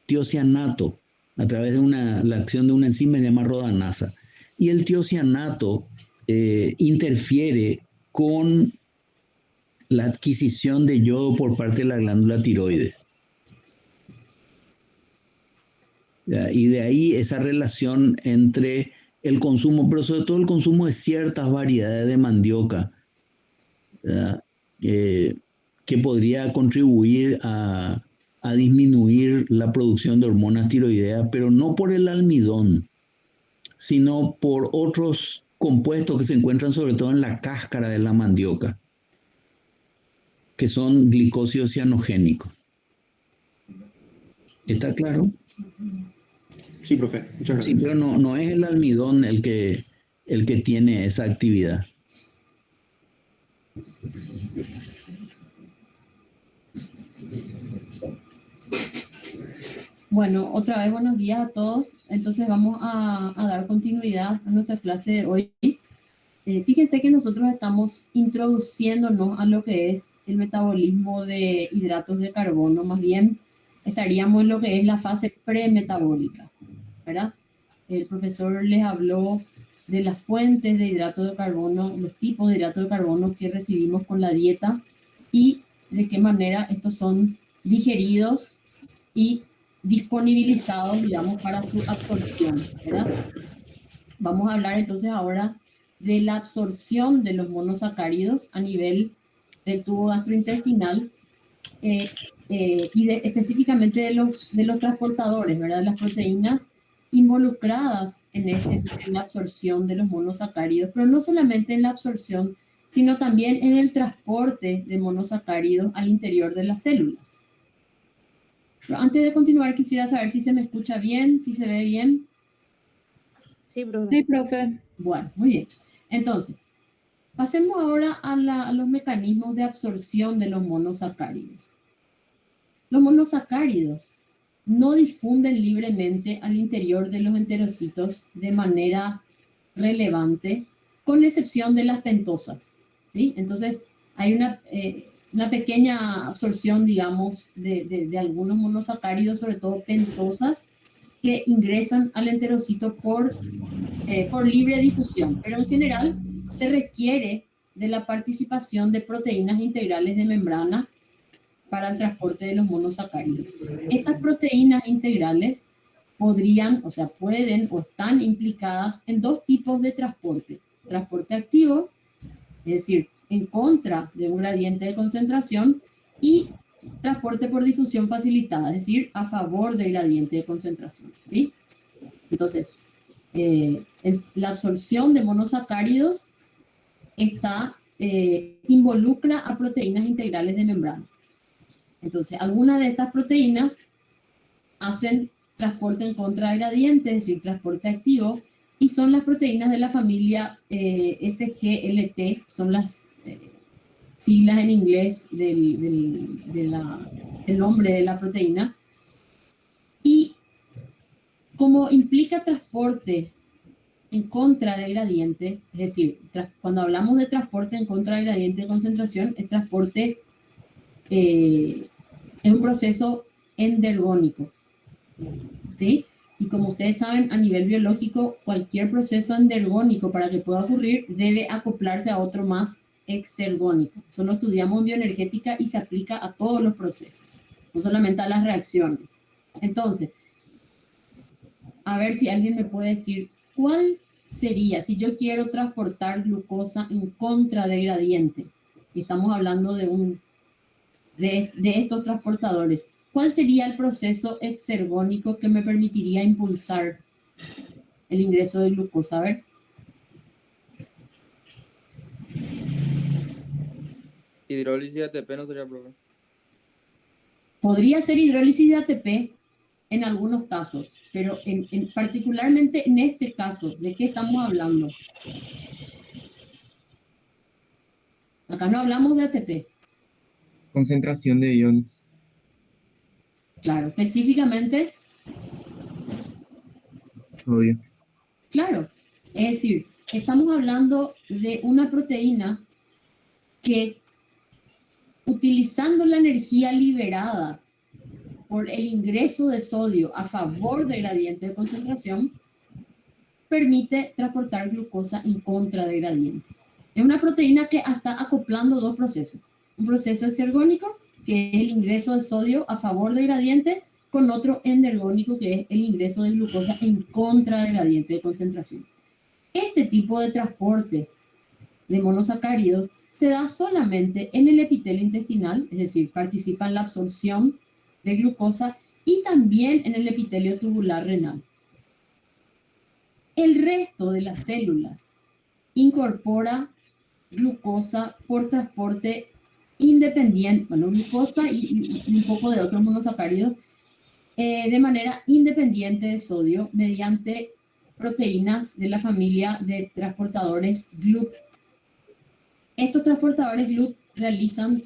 [SPEAKER 1] tiocianato a través de la acción de una enzima llamada rodanasa. Y el tiocianato interfiere con la adquisición de yodo por parte de la glándula tiroides. Y de ahí esa relación entre el consumo, pero sobre todo el consumo de ciertas variedades de mandioca, eh, que podría contribuir a disminuir la producción de hormonas tiroideas, pero no por el almidón, sino por otros compuestos que se encuentran sobre todo en la cáscara de la mandioca, que son glicósidos cianogénicos. ¿Está claro?
[SPEAKER 3] Sí, profe, muchas
[SPEAKER 1] Sí,
[SPEAKER 3] gracias.
[SPEAKER 1] pero no es el almidón el que tiene esa actividad.
[SPEAKER 4] Bueno, otra vez buenos días a todos. Entonces vamos a dar continuidad a nuestra clase de hoy. Fíjense que nosotros estamos introduciéndonos a lo que es el metabolismo de hidratos de carbono. Más bien estaríamos en lo que es la fase premetabólica, ¿verdad? El profesor les habló de las fuentes de hidratos de carbono, los tipos de hidratos de carbono que recibimos con la dieta y de qué manera estos son digeridos y disponibilizados, digamos, para su absorción, ¿verdad? Vamos a hablar entonces ahora de la absorción de los monosacáridos a nivel del tubo gastrointestinal, y específicamente de los transportadores, ¿verdad? Las proteínas involucradas en la absorción de los monosacáridos, pero no solamente en la absorción, sino también en el transporte de monosacáridos al interior de las células. Pero antes de continuar, quisiera saber si se me escucha bien, si se ve bien.
[SPEAKER 2] Sí, profe.
[SPEAKER 4] Sí, profe. Bueno, muy bien. Entonces, pasemos ahora a los mecanismos de absorción de los monosacáridos. Los monosacáridos no difunden libremente al interior de los enterocitos de manera relevante, con excepción de las pentosas, ¿sí? Entonces, hay una pequeña absorción, digamos, de algunos monosacáridos, sobre todo pentosas, que ingresan al enterocito por libre difusión, pero en general se requiere de la participación de proteínas integrales de membrana para el transporte de los monosacáridos. Estas proteínas integrales podrían, o sea, pueden o están implicadas en dos tipos de transporte. Transporte activo, es decir, en contra de un gradiente de concentración, y transporte por difusión facilitada, es decir, a favor del gradiente de concentración, ¿sí? Entonces, la absorción de monosacáridos involucra a proteínas integrales de membrana. Entonces, algunas de estas proteínas hacen transporte en contra de gradiente, es decir, transporte activo, y son las proteínas de la familia SGLT, son las siglas en inglés del nombre de la proteína. Y como implica transporte en contra de gradiente, es decir, cuando hablamos de transporte en contra de gradiente de concentración, es transporte es un proceso endergónico, ¿sí? Y como ustedes saben, a nivel biológico, cualquier proceso endergónico para que pueda ocurrir debe acoplarse a otro más exergónico. Eso lo estudiamos en bioenergética y se aplica a todos los procesos, no solamente a las reacciones. Entonces, a ver si alguien me puede decir cuál sería, si yo quiero transportar glucosa en contra de gradiente, y estamos hablando de estos transportadores, ¿cuál sería el proceso exergónico que me permitiría impulsar el ingreso de glucosa? A ver.
[SPEAKER 5] Hidrólisis de ATP no sería, profe.
[SPEAKER 4] Podría ser hidrólisis de ATP en algunos casos, pero particularmente en este caso, ¿de qué estamos hablando? Acá no hablamos de ATP.
[SPEAKER 6] Concentración de iones.
[SPEAKER 4] Claro, específicamente,
[SPEAKER 6] Sodio.
[SPEAKER 4] claro. Es decir, estamos hablando de una proteína que, utilizando la energía liberada por el ingreso de sodio a favor del gradiente de concentración, permite transportar glucosa en contra del gradiente. Es una proteína que está acoplando dos procesos. Un proceso exergónico, que es el ingreso de sodio a favor del gradiente, con otro endergónico, que es el ingreso de glucosa en contra del gradiente de concentración. Este tipo de transporte de monosacáridos se da solamente en el epitelio intestinal, es decir, participa en la absorción de glucosa y también en el epitelio tubular renal. El resto de las células incorpora glucosa por transporte independiente, bueno, glucosa y un poco de otros monosacáridos, de manera independiente de sodio mediante proteínas de la familia de transportadores GLUT. Estos transportadores GLUT realizan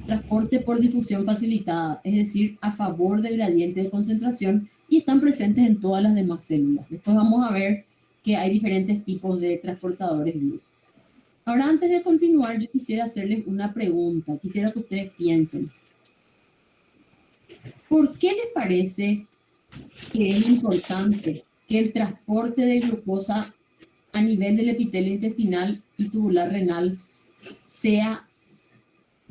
[SPEAKER 4] transporte por difusión facilitada, es decir, a favor del gradiente de concentración, y están presentes en todas las demás células. Después vamos a ver que hay diferentes tipos de transportadores GLUT. Ahora, antes de continuar, yo quisiera hacerles una pregunta, quisiera que ustedes piensen. ¿Por qué les parece que es importante que el transporte de glucosa a nivel del epitelio intestinal y tubular renal sea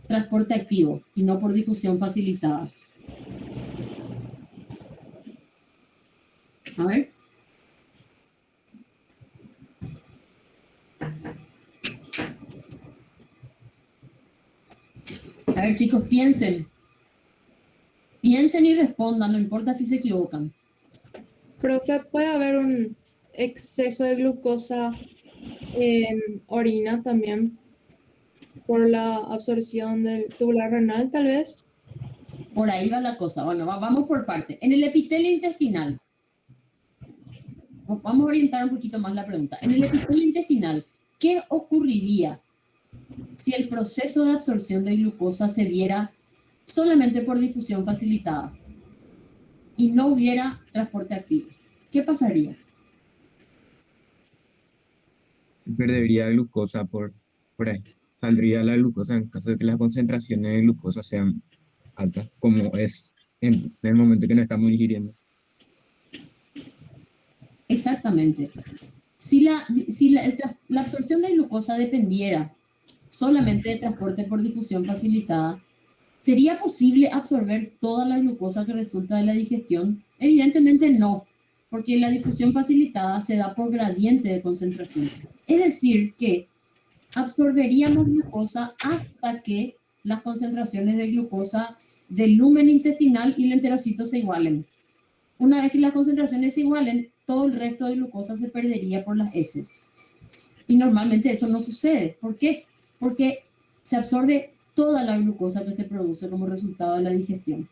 [SPEAKER 4] transporte activo y no por difusión facilitada? A ver. A ver, chicos, piensen. Piensen y respondan, no importa si se equivocan.
[SPEAKER 7] Profe, ¿puede haber un exceso de glucosa en orina también por la absorción del tubular renal, tal vez?
[SPEAKER 4] Por ahí va la cosa. Bueno, vamos por parte. En el epitelio intestinal, vamos a orientar un poquito más la pregunta. En el epitelio intestinal, ¿qué ocurriría si el proceso de absorción de glucosa se diera solamente por difusión facilitada y no hubiera transporte activo? ¿Qué pasaría?
[SPEAKER 6] Se perdería glucosa por ahí. Saldría la glucosa en caso de que las concentraciones de glucosa sean altas, como es en el momento que nos estamos digiriendo.
[SPEAKER 4] Exactamente. Si la absorción de glucosa dependiera solamente de transporte por difusión facilitada, ¿sería posible absorber toda la glucosa que resulta de la digestión? Evidentemente no, porque la difusión facilitada se da por gradiente de concentración. Es decir, que absorberíamos glucosa hasta que las concentraciones de glucosa del lumen intestinal y el enterocito se igualen. Una vez que las concentraciones se igualen, todo el resto de glucosa se perdería por las heces. Y normalmente eso no sucede. ¿Por qué? Porque se absorbe toda la glucosa que se produce como resultado de la digestión.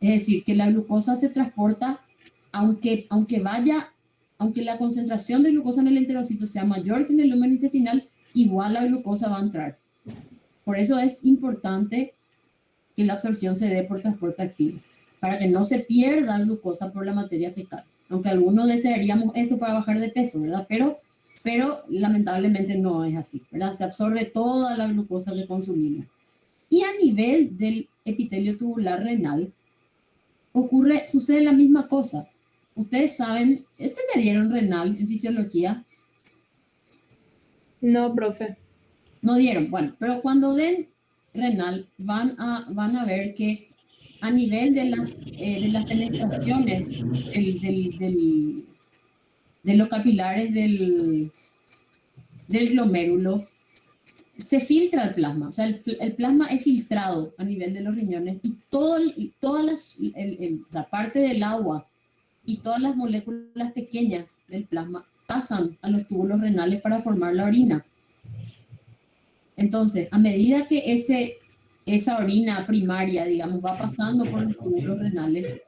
[SPEAKER 4] Es decir, que la glucosa se transporta, aunque la concentración de glucosa en el enterocito sea mayor que en el lumen intestinal, igual la glucosa va a entrar. Por eso es importante que la absorción se dé por transporte activo, para que no se pierda glucosa por la materia fecal. Aunque algunos desearíamos eso para bajar de peso, ¿verdad? Pero lamentablemente no es así, ¿verdad? Se absorbe toda la glucosa que consumimos. Y a nivel del epitelio tubular renal, sucede la misma cosa. Ustedes saben, ¿ustedes ya dieron renal en fisiología?
[SPEAKER 7] No, profe.
[SPEAKER 4] No dieron, bueno, pero cuando den renal van a ver que a nivel de las penetraciones de los capilares del glomérulo, se filtra el plasma, o sea, el plasma es filtrado a nivel de los riñones y la parte del agua y todas las moléculas pequeñas del plasma pasan a los túbulos renales para formar la orina. Entonces, a medida que esa orina primaria, digamos, va pasando por los túbulos renales,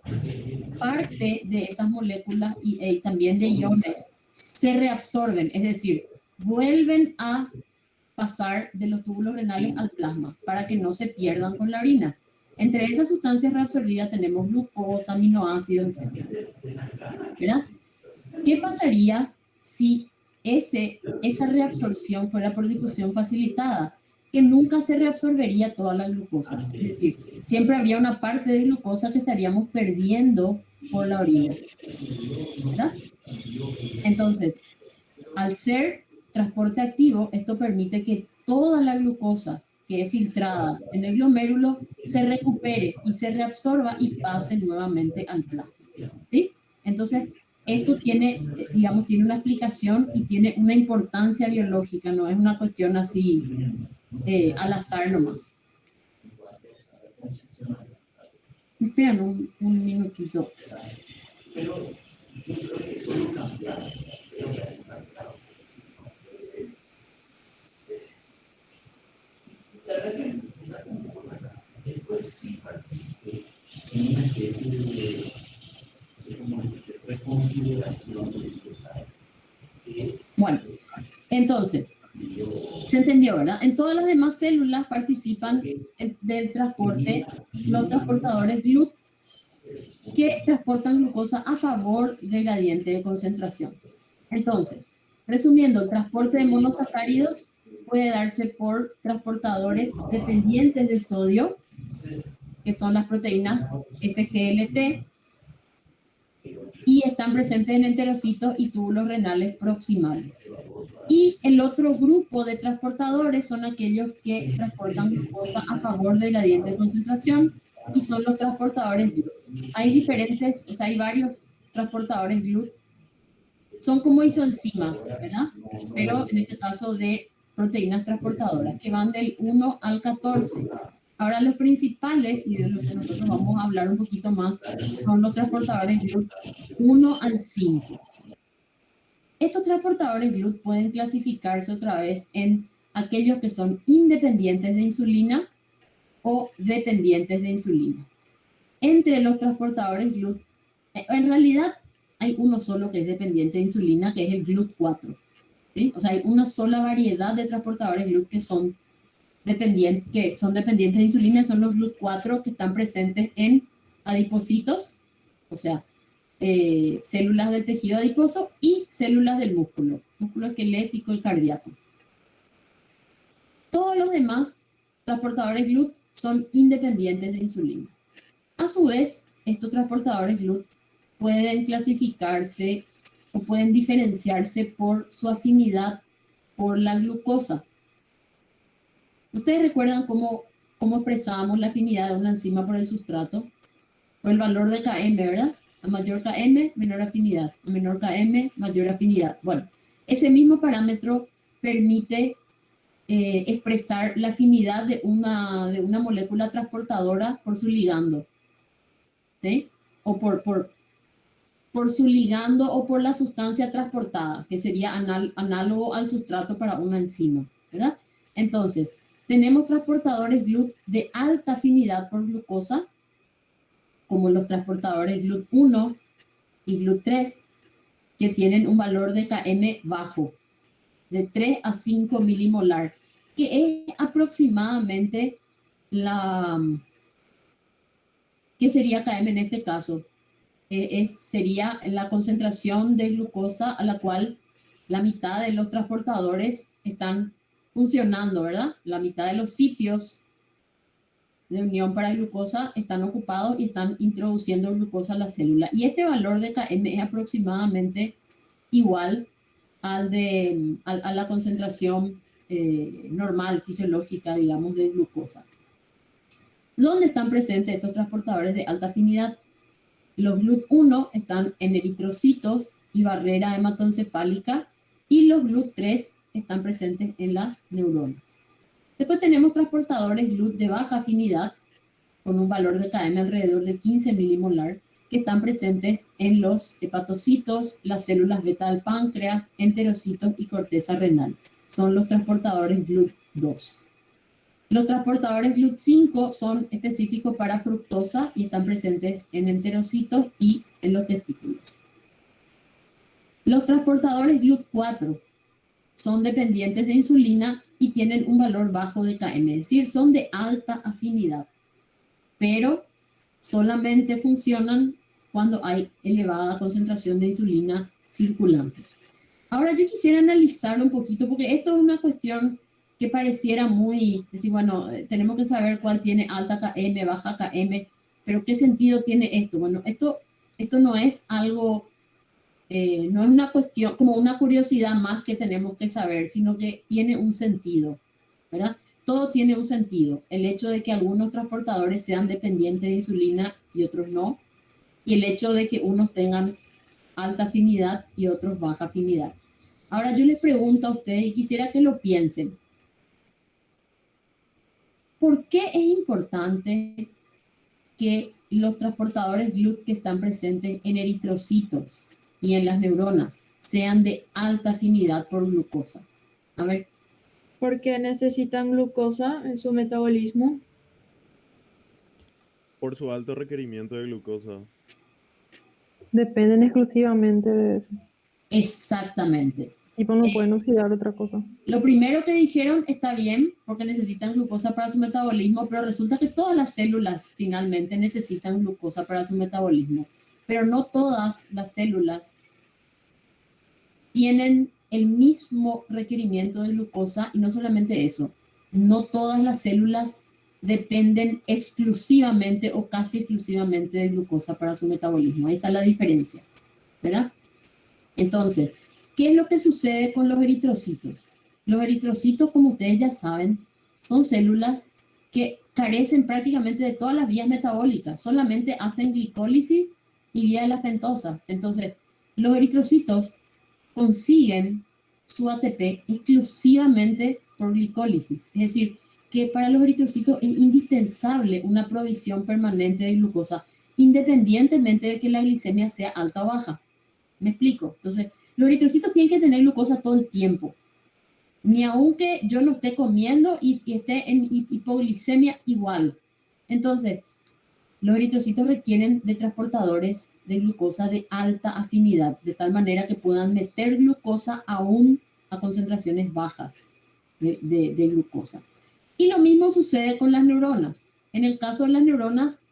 [SPEAKER 4] parte de esas moléculas y también de iones se reabsorben, es decir, vuelven a pasar de los túbulos renales al plasma para que no se pierdan con la orina. Entre esas sustancias reabsorbidas tenemos glucosa, aminoácidos, etc. ¿Verdad? ¿Qué pasaría si esa reabsorción fuera por difusión facilitada? Que nunca se reabsorbería toda la glucosa. Es decir, siempre habría una parte de glucosa que estaríamos perdiendo por la orina. ¿Verdad? Entonces, al ser transporte activo, esto permite que toda la glucosa que es filtrada en el glomérulo se recupere y se reabsorba y pase nuevamente al plasma. ¿Sí? Entonces, esto tiene, digamos, tiene una explicación y tiene una importancia biológica, no es una cuestión así al azar nomás. Esperan un minutito.
[SPEAKER 1] Pues sí participé en una especie de reconsideración de esto.
[SPEAKER 4] Bueno, entonces, se entendió, ¿verdad? En todas las demás células participan del transporte los transportadores GLUT que transportan glucosa a favor del gradiente de concentración. Entonces, resumiendo, el transporte de monosacáridos puede darse por transportadores dependientes de sodio, que son las proteínas SGLT, y están presentes en enterocitos y túbulos renales proximales. Y el otro grupo de transportadores son aquellos que transportan glucosa a favor del gradiente de concentración y son los transportadores GLUT. Hay diferentes, o sea, hay varios transportadores GLUT. Son como isoenzimas, ¿verdad? Pero en este caso de proteínas transportadoras que van del 1 al 14. Ahora los principales, y de los que nosotros vamos a hablar un poquito más, son los transportadores GLUT 1 al 5. Estos transportadores GLUT pueden clasificarse otra vez en aquellos que son independientes de insulina o dependientes de insulina. Entre los transportadores GLUT, en realidad hay uno solo que es dependiente de insulina, que es el GLUT4. ¿Sí? O sea, hay una sola variedad de transportadores GLUT que son dependientes de insulina, son los GLUT4 que están presentes en adipocitos, o sea, células del tejido adiposo y células del músculo esquelético y cardíaco. Todos los demás transportadores GLUT son independientes de insulina. A su vez, estos transportadores GLUT pueden clasificarse o pueden diferenciarse por su afinidad por la glucosa. ¿Ustedes recuerdan cómo expresábamos la afinidad de una enzima por el sustrato? Por el valor de Km, ¿verdad? A mayor Km, menor afinidad. A menor Km, mayor afinidad. Bueno, ese mismo parámetro permite expresar la afinidad de una molécula transportadora por su ligando. ¿Sí? O por su ligando o por la sustancia transportada, que sería análogo al sustrato para una enzima, ¿verdad? Entonces, tenemos transportadores GLUT de alta afinidad por glucosa, como los transportadores GLUT1 y GLUT3, que tienen un valor de Km bajo, de 3 a 5 milimolar, que es aproximadamente ¿qué sería Km en este caso? Sería la concentración de glucosa a la cual la mitad de los transportadores están funcionando, ¿verdad? La mitad de los sitios de unión para glucosa están ocupados y están introduciendo glucosa a la célula. Y este valor de Km es aproximadamente igual a la concentración normal, fisiológica, digamos, de glucosa. ¿Dónde están presentes estos transportadores de alta afinidad? Los GLUT1 están en eritrocitos y barrera hematoencefálica, y los GLUT3 están presentes en las neuronas. Después tenemos transportadores GLUT de baja afinidad, con un valor de Km alrededor de 15 milimolar, que están presentes en los hepatocitos, las células beta del páncreas, enterocitos y corteza renal. Son los transportadores GLUT2. Los transportadores GLUT5 son específicos para fructosa y están presentes en enterocitos y en los testículos. Los transportadores GLUT4 son dependientes de insulina y tienen un valor bajo de Km, es decir, son de alta afinidad, pero solamente funcionan cuando hay elevada concentración de insulina circulante. Ahora yo quisiera analizar un poquito, porque esto es una cuestión que pareciera muy, decir, bueno, tenemos que saber cuál tiene alta Km, baja Km, pero ¿qué sentido tiene esto? Bueno, esto no es algo, no es una cuestión, como una curiosidad más que tenemos que saber, sino que tiene un sentido, ¿verdad? Todo tiene un sentido. El hecho de que algunos transportadores sean dependientes de insulina y otros no, y el hecho de que unos tengan alta afinidad y otros baja afinidad. Ahora yo les pregunto a ustedes y quisiera que lo piensen. ¿Por qué es importante que los transportadores GLUT que están presentes en eritrocitos y en las neuronas sean de alta afinidad por glucosa? A ver.
[SPEAKER 7] Porque necesitan glucosa en su metabolismo.
[SPEAKER 8] Por su alto requerimiento de glucosa.
[SPEAKER 9] Dependen exclusivamente de eso.
[SPEAKER 4] Exactamente.
[SPEAKER 9] Tipo, no pueden oxidar otra cosa.
[SPEAKER 4] Lo primero que dijeron está bien, porque necesitan glucosa para su metabolismo, pero resulta que todas las células finalmente necesitan glucosa para su metabolismo, pero no todas las células tienen el mismo requerimiento de glucosa, y no solamente eso, no todas las células dependen exclusivamente o casi exclusivamente de glucosa para su metabolismo. Ahí está la diferencia, ¿verdad? Entonces, ¿qué es lo que sucede con los eritrocitos? Los eritrocitos, como ustedes ya saben, son células que carecen prácticamente de todas las vías metabólicas, solamente hacen glicólisis y vía de la pentosa. Entonces, los eritrocitos consiguen su ATP exclusivamente por glicólisis. Es decir, que para los eritrocitos es indispensable una provisión permanente de glucosa, independientemente de que la glicemia sea alta o baja. ¿Me explico? Entonces, los eritrocitos tienen que tener glucosa todo el tiempo. Ni aunque yo no esté comiendo y esté en hipoglicemia igual. Entonces, los eritrocitos requieren de transportadores de glucosa de alta afinidad, de tal manera que puedan meter glucosa aún a concentraciones bajas de glucosa. Y lo mismo sucede con las neuronas. En el caso de las neuronas,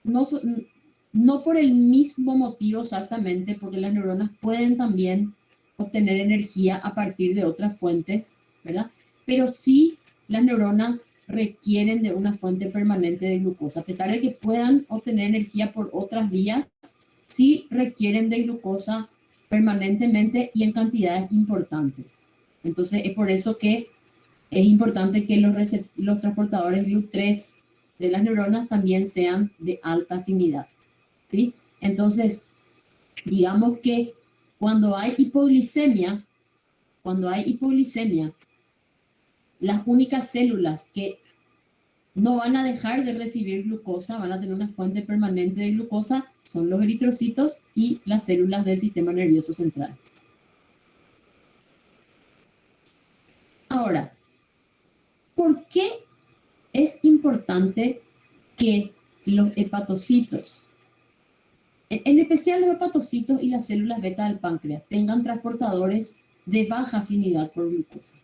[SPEAKER 4] no por el mismo motivo exactamente, porque las neuronas pueden también obtener energía a partir de otras fuentes, ¿verdad? Pero sí, las neuronas requieren de una fuente permanente de glucosa. A pesar de que puedan obtener energía por otras vías, sí requieren de glucosa permanentemente y en cantidades importantes. Entonces, es por eso que es importante que los transportadores GLUT3 de las neuronas también sean de alta afinidad, ¿sí? Entonces, digamos que cuando hay hipoglicemia, las únicas células que no van a dejar de recibir glucosa, van a tener una fuente permanente de glucosa, son los eritrocitos y las células del sistema nervioso central. Ahora, ¿por qué es importante que los hepatocitos, en especial los hepatocitos y las células beta del páncreas, tengan transportadores de baja afinidad por glucosa,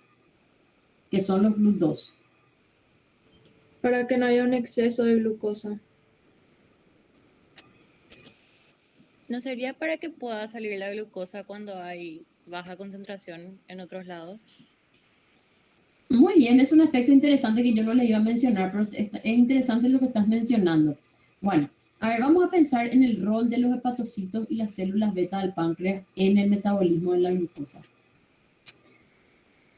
[SPEAKER 4] que son los GLUT2?
[SPEAKER 7] Para que no haya un exceso de glucosa.
[SPEAKER 10] ¿No sería para que pueda salir la glucosa cuando hay baja concentración en otros lados?
[SPEAKER 4] Muy bien, es un aspecto interesante que yo no le iba a mencionar, pero es interesante lo que estás mencionando. Bueno, a ver, vamos a pensar en el rol de los hepatocitos y las células beta del páncreas en el metabolismo de la glucosa.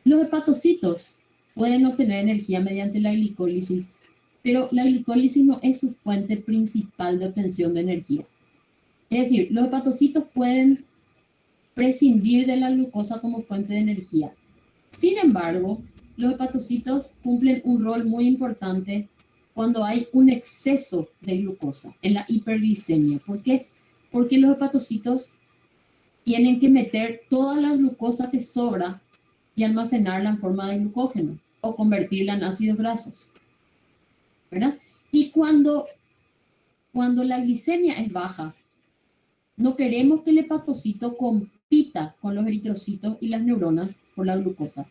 [SPEAKER 4] Los hepatocitos pueden obtener energía mediante la glicólisis, pero la glicólisis no es su fuente principal de obtención de energía. Es decir, los hepatocitos pueden prescindir de la glucosa como fuente de energía. Sin embargo, los hepatocitos cumplen un rol muy importante cuando hay un exceso de glucosa, en la hiperglicemia. ¿Por qué? Porque los hepatocitos tienen que meter toda la glucosa que sobra y almacenarla en forma de glucógeno o convertirla en ácidos grasos, ¿verdad? Y cuando la glicemia es baja, no queremos que el hepatocito compita con los eritrocitos y las neuronas por la glucosa.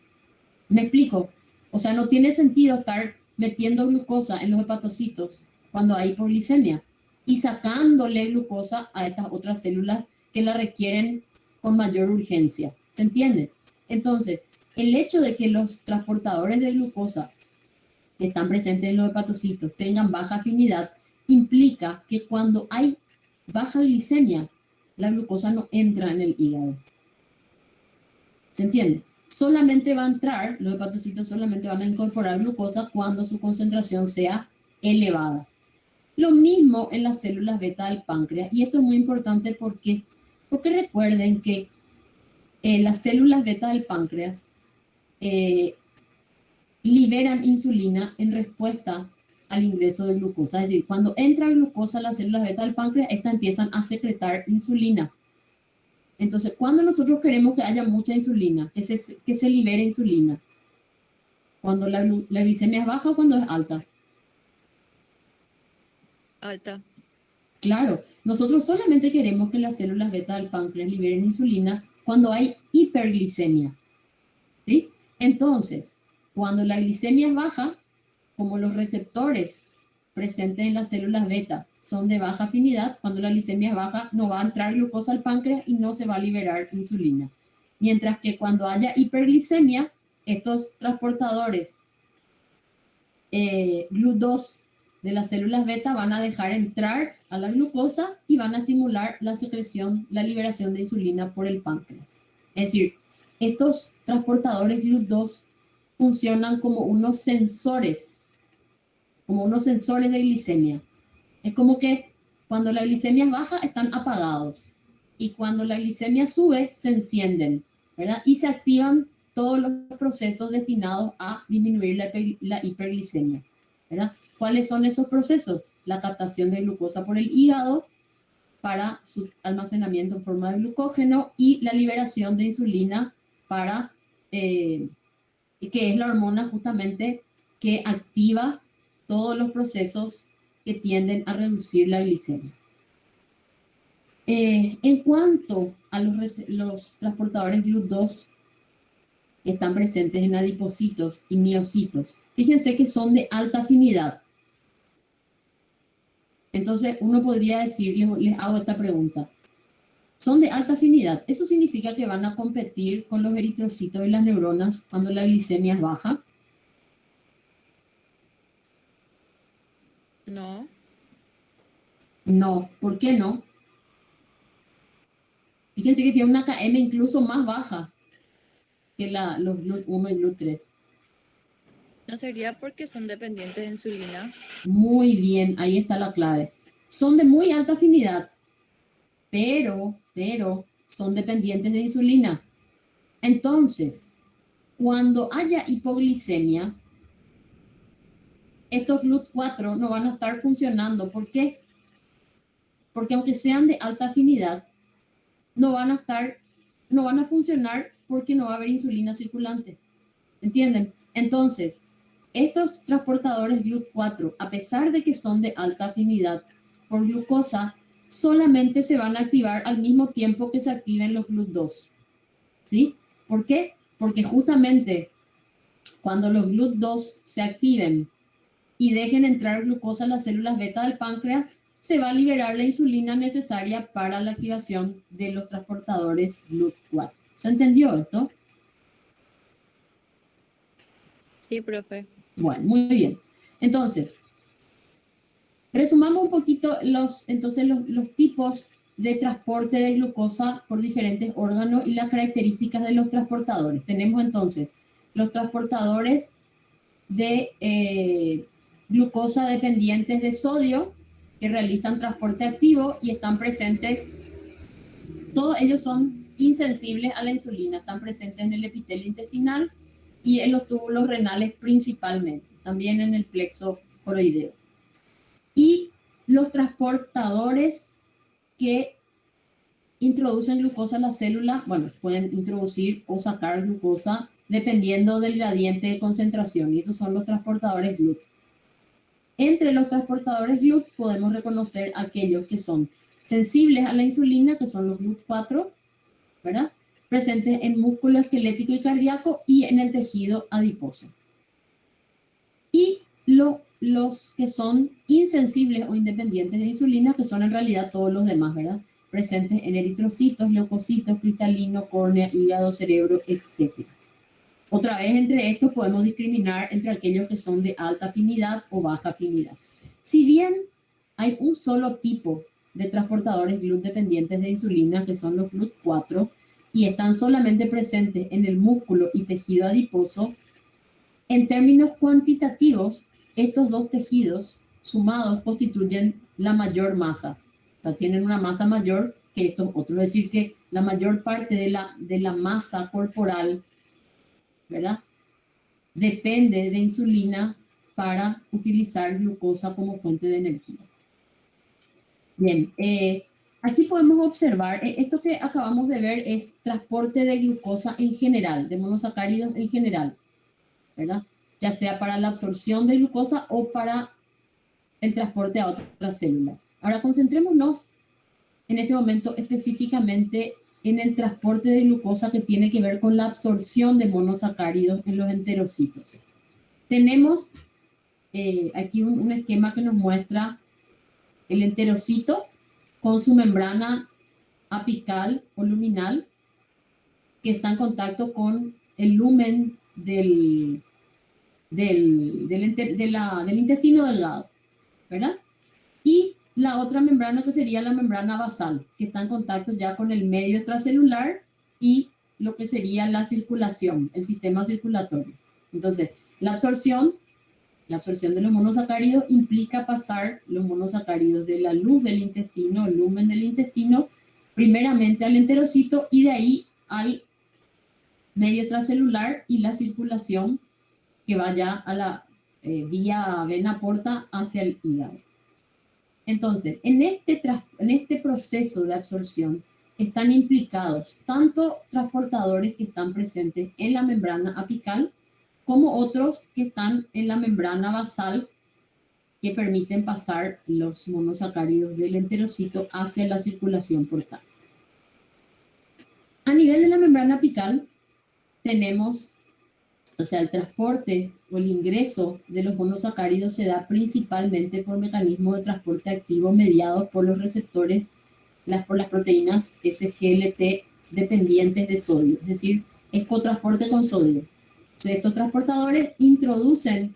[SPEAKER 4] ¿Me explico? O sea, no tiene sentido estar metiendo glucosa en los hepatocitos cuando hay hipoglicemia y sacándole glucosa a estas otras células que la requieren con mayor urgencia. ¿Se entiende? Entonces, el hecho de que los transportadores de glucosa que están presentes en los hepatocitos tengan baja afinidad implica que cuando hay baja glicemia, la glucosa no entra en el hígado. ¿Se entiende? Solamente va a entrar, los hepatocitos solamente van a incorporar glucosa cuando su concentración sea elevada. Lo mismo en las células beta del páncreas, y esto es muy importante porque recuerden que las células beta del páncreas liberan insulina en respuesta al ingreso de glucosa. Es decir, cuando entra glucosa a las células beta del páncreas, estas empiezan a secretar insulina. Entonces, cuando nosotros queremos que haya mucha insulina, que se libere insulina, cuando la glicemia es baja o cuando es alta.
[SPEAKER 10] Alta.
[SPEAKER 4] Claro, nosotros solamente queremos que las células beta del páncreas liberen insulina cuando hay hiperglicemia, ¿sí? Entonces, cuando la glicemia es baja, como los receptores presentes en las células beta son de baja afinidad, cuando la glicemia es baja no va a entrar glucosa al páncreas y no se va a liberar insulina. Mientras que cuando haya hiperglicemia, estos transportadores GLUT2 de las células beta van a dejar entrar a la glucosa y van a estimular la secreción, la liberación de insulina por el páncreas. Es decir, estos transportadores GLUT2 funcionan como unos sensores de glicemia. Es como que cuando la glicemia es baja están apagados y cuando la glicemia sube se encienden, ¿verdad? Y se activan todos los procesos destinados a disminuir la hiperglicemia, ¿verdad? ¿Cuáles son esos procesos? La captación de glucosa por el hígado para su almacenamiento en forma de glucógeno y la liberación de insulina para, que es la hormona justamente que activa todos los procesos que tienden a reducir la glicemia. En cuanto a los transportadores GLUT2 que están presentes en adipocitos y miocitos, fíjense que son de alta afinidad. Entonces uno podría decir, les hago esta pregunta, son de alta afinidad, ¿eso significa que van a competir con los eritrocitos y las neuronas cuando la glicemia es baja?
[SPEAKER 10] No.
[SPEAKER 4] No, ¿por qué no? Fíjense que tiene una KM incluso más baja que los GLUT1 y GLUT3.
[SPEAKER 10] ¿No sería porque son dependientes de insulina?
[SPEAKER 4] Muy bien, ahí está la clave. Son de muy alta afinidad, pero son dependientes de insulina. Entonces, cuando haya hipoglicemia, estos GLUT4 no van a estar funcionando. ¿Por qué? Porque aunque sean de alta afinidad, no van a funcionar porque no va a haber insulina circulante. ¿Entienden? Entonces, estos transportadores GLUT4, a pesar de que son de alta afinidad por glucosa, solamente se van a activar al mismo tiempo que se activen los GLUT2. ¿Sí? ¿Por qué? Porque justamente cuando los GLUT2 se activen y dejen entrar glucosa a las células beta del páncreas, se va a liberar la insulina necesaria para la activación de los transportadores GLUT4. ¿Se entendió esto?
[SPEAKER 10] Sí, profe.
[SPEAKER 4] Bueno, muy bien. Entonces, resumamos un poquito los tipos de transporte de glucosa por diferentes órganos y las características de los transportadores. Tenemos entonces los transportadores de glucosa dependientes de sodio que realizan transporte activo y están presentes, todos ellos son insensibles a la insulina, están presentes en el epitelio intestinal y en los túbulos renales principalmente, también en el plexo coroideo. Y los transportadores que introducen glucosa a la célula, bueno, pueden introducir o sacar glucosa dependiendo del gradiente de concentración, y esos son los transportadores GLUT. Entre los transportadores GLUT podemos reconocer aquellos que son sensibles a la insulina, que son los GLUT4, ¿verdad? Presentes en músculo esquelético y cardíaco y en el tejido adiposo. Y los que son insensibles o independientes de insulina, que son en realidad todos los demás, ¿verdad? Presentes en eritrocitos, leucocitos, cristalino, córnea, hígado, cerebro, etc. Otra vez, entre estos podemos discriminar entre aquellos que son de alta afinidad o baja afinidad. Si bien hay un solo tipo de transportadores GLUT dependientes de insulina, que son los GLUT4, y están solamente presentes en el músculo y tejido adiposo, en términos cuantitativos, estos dos tejidos sumados constituyen la mayor masa. O sea, tienen una masa mayor que estos otros. Es decir, que la mayor parte de la masa corporal, ¿verdad?, depende de insulina para utilizar glucosa como fuente de energía. Bien, aquí podemos observar, esto que acabamos de ver es transporte de glucosa en general, de monosacáridos en general, ¿verdad? Ya sea para la absorción de glucosa o para el transporte a otras células. Ahora concentrémonos en este momento específicamente en el transporte de glucosa que tiene que ver con la absorción de monosacáridos en los enterocitos. Tenemos aquí un esquema que nos muestra el enterocito con su membrana apical o luminal que está en contacto con el lumen del intestino delgado, ¿verdad? Y la otra membrana que sería la membrana basal, que está en contacto ya con el medio extracelular y lo que sería la circulación, el sistema circulatorio. Entonces, la absorción de los monosacáridos implica pasar los monosacáridos de la luz del intestino, el lumen del intestino, primeramente al enterocito y de ahí al medio extracelular y la circulación que vaya a la vía vena porta hacia el hígado. Entonces, en este proceso de absorción están implicados tanto transportadores que están presentes en la membrana apical como otros que están en la membrana basal que permiten pasar los monosacáridos del enterocito hacia la circulación portal. A nivel de la membrana apical tenemos, o sea, el transporte o el ingreso de los monosacáridos se da principalmente por mecanismos de transporte activo mediados por los receptores, por las proteínas SGLT dependientes de sodio, es decir, es cotransporte con sodio. O sea, estos transportadores introducen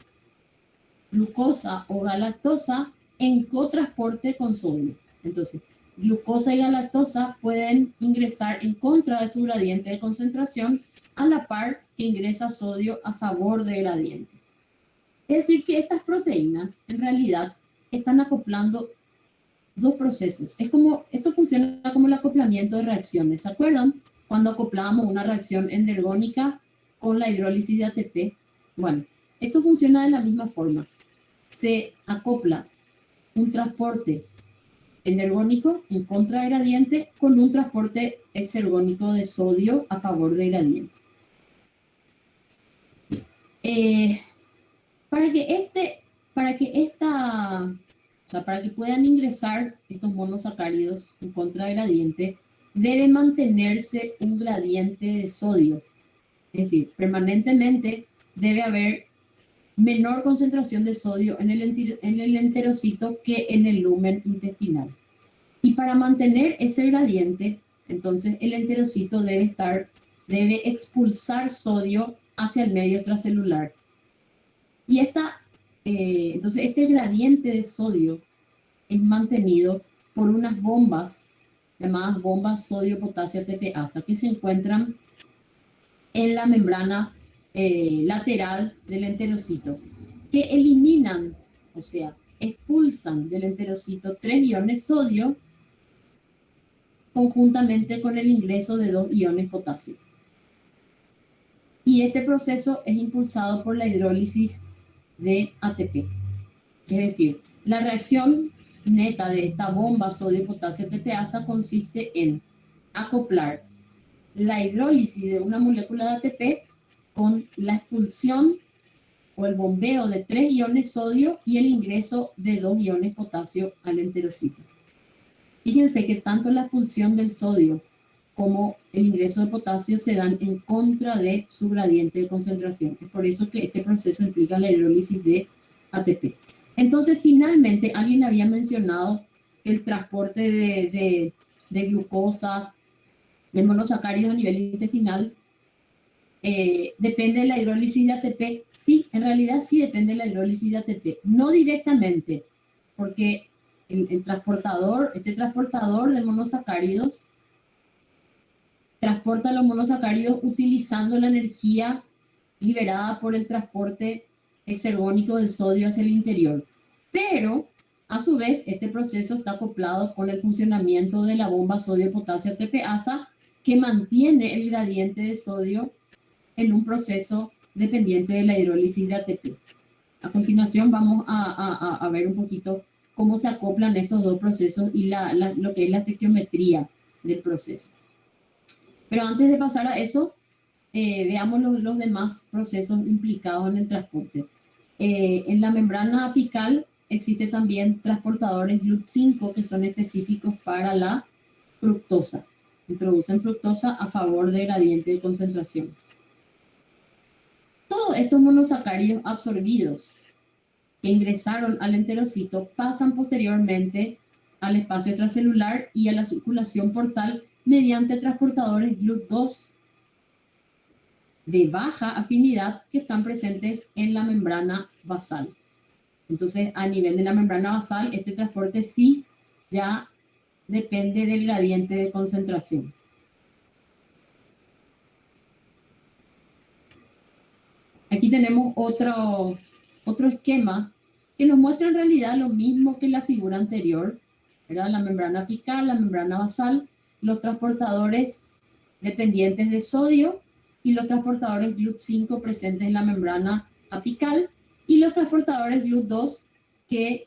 [SPEAKER 4] glucosa o galactosa en cotransporte con sodio. Entonces, glucosa y galactosa pueden ingresar en contra de su gradiente de concentración a la par que ingresa sodio a favor del gradiente. Es decir, que estas proteínas en realidad están acoplando dos procesos. Esto funciona como el acoplamiento de reacciones. ¿Se acuerdan? Cuando acoplábamos una reacción endergónica con la hidrólisis de ATP. Bueno, esto funciona de la misma forma. Se acopla un transporte endergónico en contra de gradiente con un transporte exergónico de sodio a favor de gradiente. Para que puedan ingresar estos monosacáridos en contra de gradiente, debe mantenerse un gradiente de sodio. Es decir, permanentemente debe haber menor concentración de sodio en el enterocito que en el lumen intestinal. Y para mantener ese gradiente, entonces el enterocito debe expulsar sodio hacia el medio extracelular. Y entonces este gradiente de sodio es mantenido por unas bombas llamadas bombas sodio-potasio ATPasa que se encuentran en la membrana lateral del enterocito, que eliminan, o sea, expulsan del enterocito 3 iones sodio conjuntamente con el ingreso de 2 iones potasio. Y este proceso es impulsado por la hidrólisis de ATP. Es decir, la reacción neta de esta bomba sodio-potasio ATPasa consiste en acoplar la hidrólisis de una molécula de ATP con la expulsión o el bombeo de 3 iones sodio y el ingreso de 2 iones potasio al enterocito. Fíjense que tanto la expulsión del sodio como el ingreso de potasio se dan en contra de su gradiente de concentración. Es por eso que este proceso implica la hidrólisis de ATP. Entonces, finalmente, alguien había mencionado el transporte de glucosa, de monosacáridos a nivel intestinal, depende de la hidrólisis de ATP. Sí, en realidad sí depende de la hidrólisis de ATP. No directamente, porque este transportador de monosacáridos transporta los monosacáridos utilizando la energía liberada por el transporte exergónico del sodio hacia el interior. Pero, a su vez, este proceso está acoplado con el funcionamiento de la bomba sodio-potasio ATPasa, que mantiene el gradiente de sodio en un proceso dependiente de la hidrólisis de ATP. A continuación vamos a ver un poquito cómo se acoplan estos dos procesos y lo que es la estequiometría del proceso. Pero antes de pasar a eso, veamos los demás procesos implicados en el transporte. En la membrana apical existe también transportadores GLUT5 que son específicos para la fructosa. Introducen fructosa a favor de gradiente de concentración. Todos estos monosacáridos absorbidos que ingresaron al enterocito pasan posteriormente al espacio extracelular y a la circulación portal mediante transportadores GLUT2 de baja afinidad que están presentes en la membrana basal. Entonces, a nivel de la membrana basal, este transporte sí ya depende del gradiente de concentración. Aquí tenemos otro esquema que nos muestra en realidad lo mismo que la figura anterior, ¿verdad? La membrana apical, la membrana basal, los transportadores dependientes de sodio y los transportadores GLUT5 presentes en la membrana apical y los transportadores GLUT2 que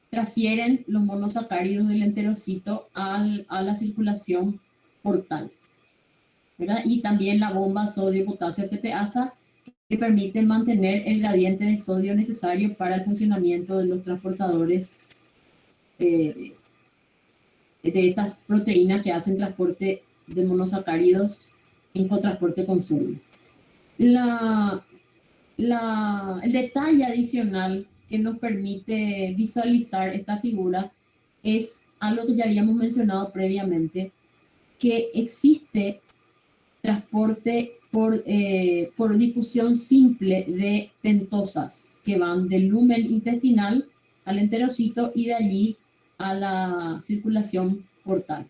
[SPEAKER 4] transfieren los monosacáridos del enterocito a la circulación portal, ¿verdad? Y también la bomba sodio-potasio ATPasa que permite mantener el gradiente de sodio necesario para el funcionamiento de los transportadores de estas proteínas que hacen transporte de monosacáridos en cotransporte con sodio. El detalle adicional que nos permite visualizar esta figura es algo que ya habíamos mencionado previamente, que existe transporte por difusión simple de pentosas que van del lumen intestinal al enterocito y de allí a la circulación portal.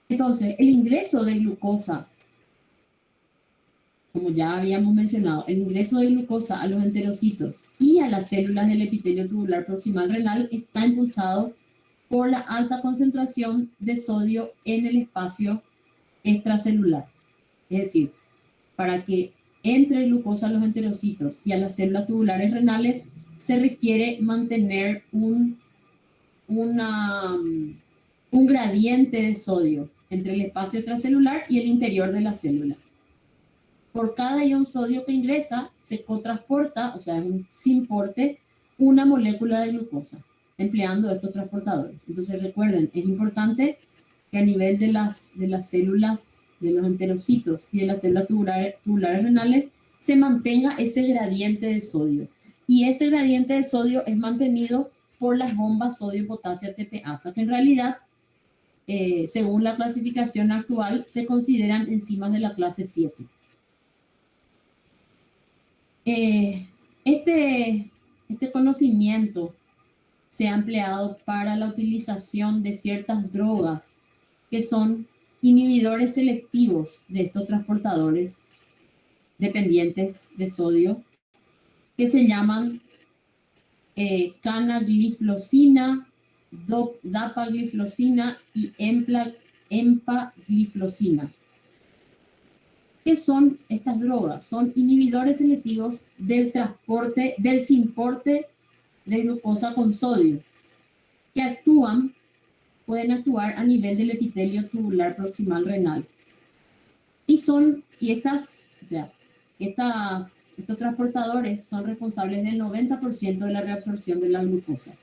[SPEAKER 4] Entonces, el ingreso de glucosa, como ya habíamos mencionado, el ingreso de glucosa a los enterocitos y a las células del epitelio tubular proximal renal está impulsado por la alta concentración de sodio en el espacio extracelular. Es decir, para que entre glucosa a los enterocitos y a las células tubulares renales, se requiere mantener un gradiente de sodio entre el espacio extracelular y el interior de la célula. Por cada ion sodio que ingresa, se cotransporta, o sea, sin porte, una molécula de glucosa, empleando estos transportadores. Entonces, recuerden, es importante que a nivel de las células, de los enterocitos y de las células tubulares renales, se mantenga ese gradiente de sodio. Y ese gradiente de sodio es mantenido por las bombas sodio-potasio ATPasa, que en realidad, según la clasificación actual, se consideran enzimas de la clase 7. Este conocimiento se ha empleado para la utilización de ciertas drogas que son inhibidores selectivos de estos transportadores dependientes de sodio, que se llaman canagliflozina, dapagliflozina y empagliflozina. ¿Qué son estas drogas? Son inhibidores selectivos del transporte, del simporte de glucosa con sodio, que pueden actuar a nivel del epitelio tubular proximal renal. Estos transportadores son responsables del 90% de la reabsorción de la glucosa.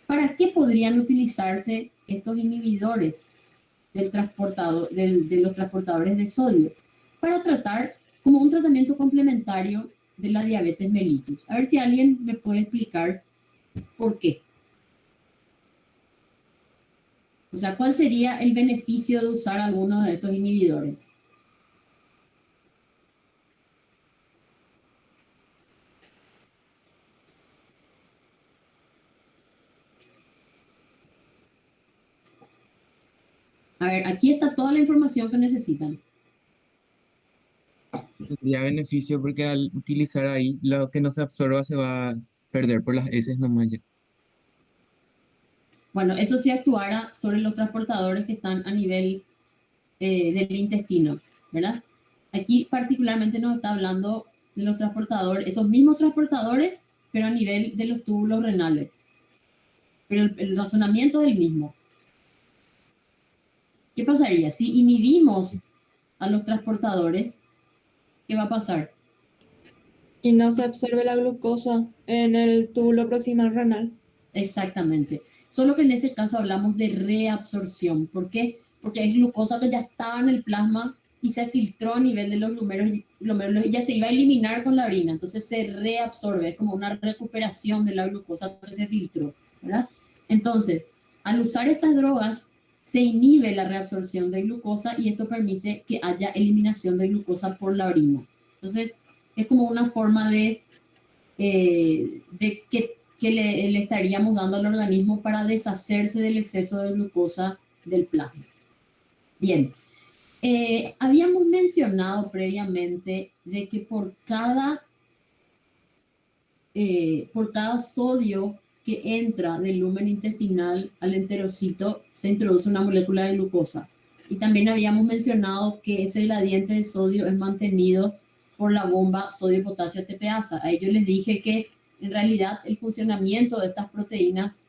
[SPEAKER 4] ¿Para qué podrían utilizarse estos inhibidores de los transportadores de sodio? Para tratar como un tratamiento complementario de la diabetes mellitus. A ver si alguien me puede explicar por qué. O sea, ¿cuál sería el beneficio de usar alguno de estos inhibidores? A ver, aquí está toda la información que necesitan.
[SPEAKER 6] Tendría beneficio porque al utilizar ahí, lo que no se absorba se va a perder por las heces nomás ya.
[SPEAKER 4] Bueno, eso sí actuara sobre los transportadores que están a nivel del intestino, ¿verdad? Aquí particularmente nos está hablando de los transportadores, esos mismos transportadores, pero a nivel de los túbulos renales. Pero el razonamiento es el mismo. ¿Qué pasaría? Si inhibimos a los transportadores, ¿qué va a pasar?
[SPEAKER 7] Y no se absorbe la glucosa en el túbulo proximal renal.
[SPEAKER 4] Exactamente. Solo que en ese caso hablamos de reabsorción. ¿Por qué? Porque hay glucosa que ya estaba en el plasma y se filtró a nivel de los glomérulos y ya se iba a eliminar con la orina. Entonces se reabsorbe, es como una recuperación de la glucosa que se filtró, ¿verdad? Entonces, al usar estas drogas, se inhibe la reabsorción de glucosa y esto permite que haya eliminación de glucosa por la orina. Entonces, es como una forma de que le estaríamos dando al organismo para deshacerse del exceso de glucosa del plasma. Bien, habíamos mencionado previamente de que por cada sodio que entra del lumen intestinal al enterocito se introduce una molécula de glucosa. Y también habíamos mencionado que ese gradiente de sodio es mantenido por la bomba sodio-potasio ATPasa. A ellos les dije que en realidad el funcionamiento de estas proteínas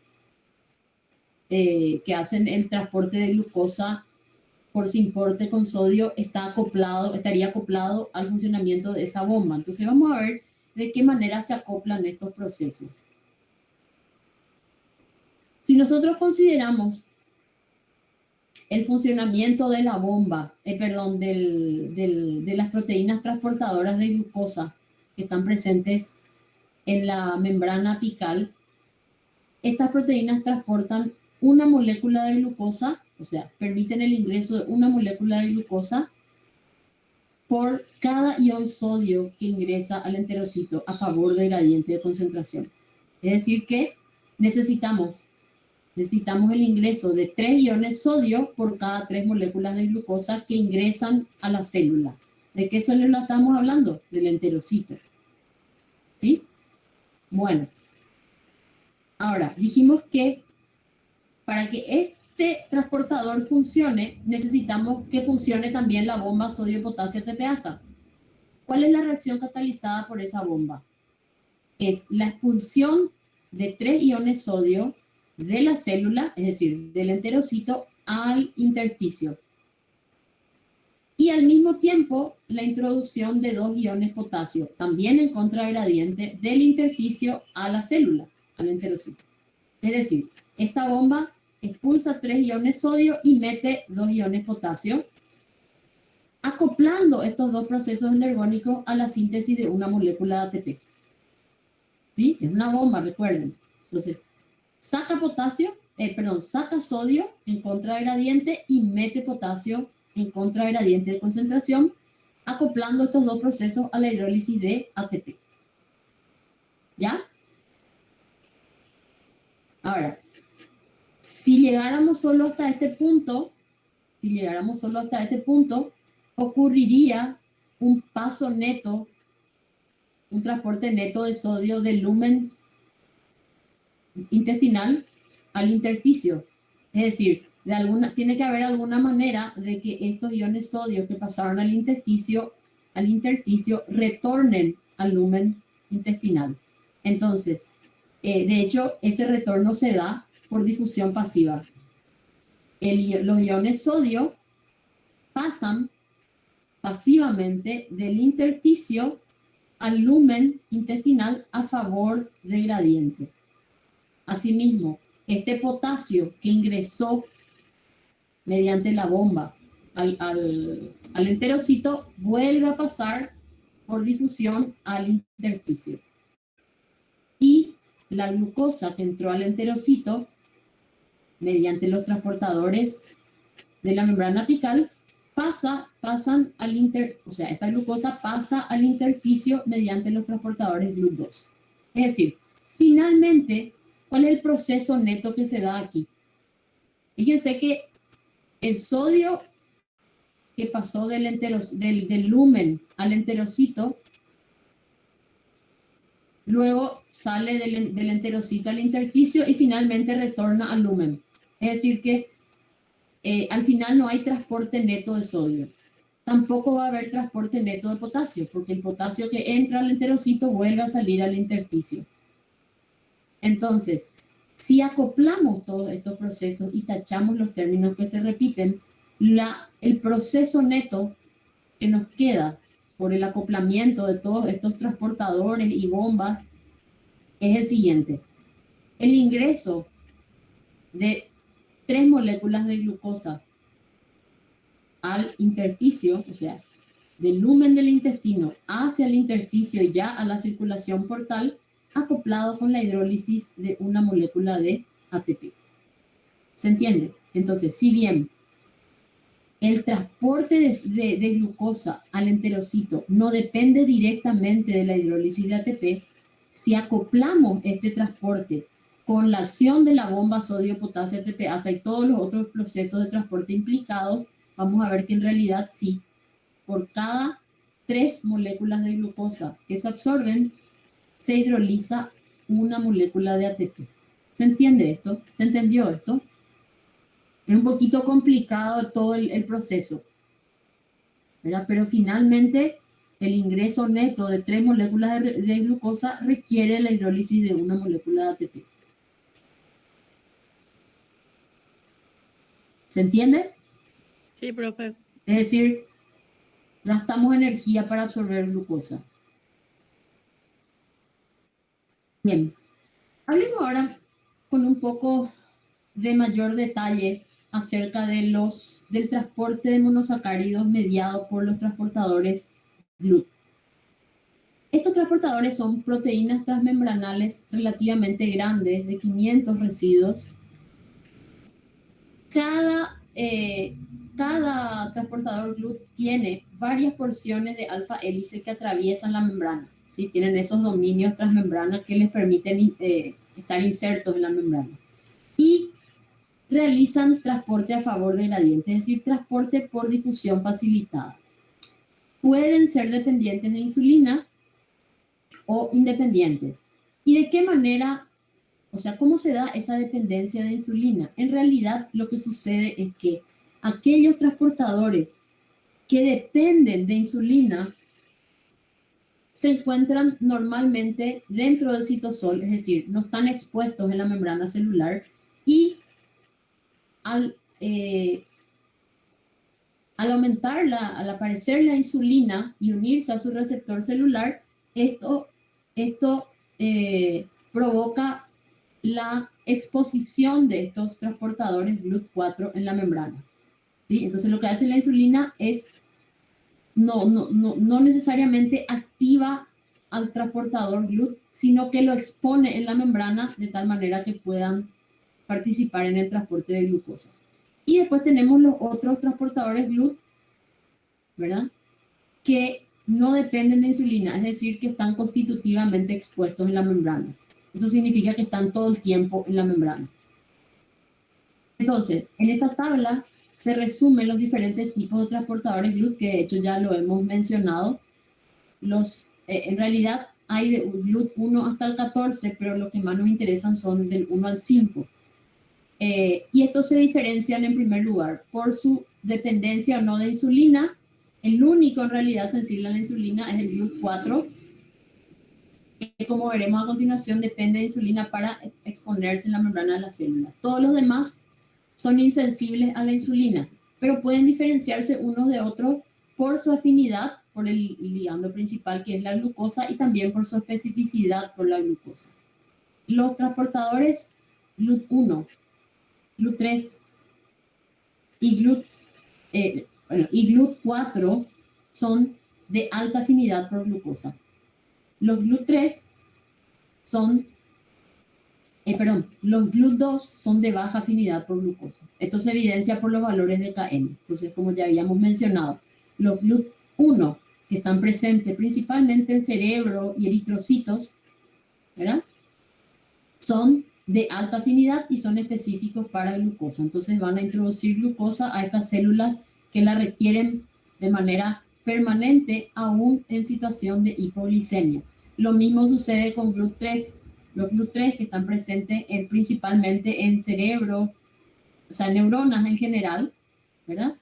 [SPEAKER 4] que hacen el transporte de glucosa por simporte con sodio estaría acoplado al funcionamiento de esa bomba. Entonces vamos a ver de qué manera se acoplan estos procesos. Si nosotros consideramos el funcionamiento de la bomba, de las proteínas transportadoras de glucosa que están presentes en la membrana apical, estas proteínas transportan una molécula de glucosa, o sea, permiten el ingreso de una molécula de glucosa por cada ion sodio que ingresa al enterocito a favor del gradiente de concentración. Es decir que necesitamos el ingreso de 3 iones sodio por cada 3 moléculas de glucosa que ingresan a la célula. ¿De qué célula estamos hablando? Del enterocito. ¿Sí? Bueno, ahora dijimos que para que este transportador funcione, necesitamos que funcione también la bomba sodio-potasio ATPasa. ¿Cuál es la reacción catalizada por esa bomba? Es la expulsión de 3 iones sodio de la célula, es decir, del enterocito al intersticio. Y al mismo tiempo, la introducción de 2 iones potasio, también en contragradiente, del intersticio a la célula, al enterocito. Es decir, esta bomba expulsa 3 iones sodio y mete 2 iones potasio, acoplando estos dos procesos endergónicos a la síntesis de una molécula de ATP. ¿Sí? Es una bomba, recuerden. Entonces, saca sodio en contragradiente y mete potasio en contragradiente de concentración, acoplando estos dos procesos a la hidrólisis de ATP. ¿Ya? Ahora, si llegáramos solo hasta este punto, ocurriría un paso neto, un transporte neto de sodio del lumen intestinal al intersticio. Es decir, tiene que haber alguna manera de que estos iones sodio que pasaron al intersticio retornen al lumen intestinal. Entonces, de hecho, ese retorno se da por difusión pasiva. Los iones sodio pasan pasivamente del intersticio al lumen intestinal a favor del gradiente. Asimismo, este potasio que ingresó mediante la bomba al enterocito vuelve a pasar por difusión al intersticio. Y la glucosa que entró al enterocito mediante los transportadores de la membrana apical esta glucosa pasa al intersticio mediante los transportadores GLUT2. Es decir, finalmente, ¿cuál es el proceso neto que se da aquí? Fíjense que el sodio que pasó del lumen al enterocito, luego sale del enterocito al intersticio y finalmente retorna al lumen. Es decir que al final no hay transporte neto de sodio. Tampoco va a haber transporte neto de potasio, porque el potasio que entra al enterocito vuelve a salir al intersticio. Entonces, si acoplamos todos estos procesos y tachamos los términos que se repiten, el proceso neto que nos queda por el acoplamiento de todos estos transportadores y bombas es el siguiente. El ingreso de 3 moléculas de glucosa al intersticio, o sea, del lumen del intestino hacia el intersticio y ya a la circulación portal, acoplado con la hidrólisis de una molécula de ATP. ¿Se entiende? Entonces, si bien el transporte de glucosa al enterocito no depende directamente de la hidrólisis de ATP, si acoplamos este transporte con la acción de la bomba sodio-potasio ATPasa y todos los otros procesos de transporte implicados, vamos a ver que en realidad sí, por cada 3 moléculas de glucosa que se absorben, se hidroliza una molécula de ATP. ¿Se entiende esto? ¿Se entendió esto? Es un poquito complicado todo el proceso, ¿verdad? Pero finalmente el ingreso neto de 3 moléculas de glucosa requiere la hidrólisis de una molécula de ATP. ¿Se entiende?
[SPEAKER 10] Sí, profe.
[SPEAKER 4] Es decir, gastamos energía para absorber glucosa. Bien, hablemos ahora con un poco de mayor detalle acerca del transporte de monosacáridos mediado por los transportadores GLUT. Estos transportadores son proteínas transmembranales relativamente grandes, de 500 residuos. Cada transportador GLUT tiene varias porciones de alfa hélice que atraviesan la membrana. ¿Sí? Tienen esos dominios transmembrana que les permiten estar insertos en la membrana. Y realizan transporte a favor del gradiente, es decir, transporte por difusión facilitada. Pueden ser dependientes de insulina o independientes. ¿Y de qué manera, o sea, cómo se da esa dependencia de insulina? En realidad, lo que sucede es que aquellos transportadores que dependen de insulina se encuentran normalmente dentro del citosol, es decir, no están expuestos en la membrana celular y al al aparecer la insulina y unirse a su receptor celular, esto provoca la exposición de estos transportadores GLUT4 en la membrana. ¿Sí? Entonces lo que hace la insulina es no necesariamente activa al transportador GLUT, sino que lo expone en la membrana de tal manera que puedan participar en el transporte de glucosa. Y después tenemos los otros transportadores GLUT, ¿verdad? Que no dependen de insulina, es decir, que están constitutivamente expuestos en la membrana. Eso significa que están todo el tiempo en la membrana. Entonces, en esta tabla se resumen los diferentes tipos de transportadores GLUT, que de hecho ya lo hemos mencionado. En realidad hay de GLUT 1 hasta el 14, pero los que más nos interesan son del 1 al 5. Y estos se diferencian en primer lugar por su dependencia o no de insulina. El único en realidad sensible a la insulina es el GLUT 4, que como veremos a continuación depende de insulina para exponerse en la membrana de la célula. Todos los demás son insensibles a la insulina, pero pueden diferenciarse unos de otros por su afinidad por el ligando principal, que es la glucosa, y también por su especificidad por la glucosa. Los transportadores GLUT 1, GLUT 3 y GLUT 4 son de alta afinidad por glucosa. Los GLUT 3 son, los GLUT 2 son de baja afinidad por glucosa. Esto se evidencia por los valores de Km. Entonces, como ya habíamos mencionado, los GLUT 1, que están presentes principalmente en cerebro y eritrocitos, ¿verdad?, son de alta afinidad y son específicos para glucosa. Entonces van a introducir glucosa a estas células que la requieren de manera permanente, aún en situación de hipoglicemia. Lo mismo sucede con GLUT 3. Los GLUT 3, que están presentes principalmente en cerebro, o sea, neuronas en general, ¿verdad?,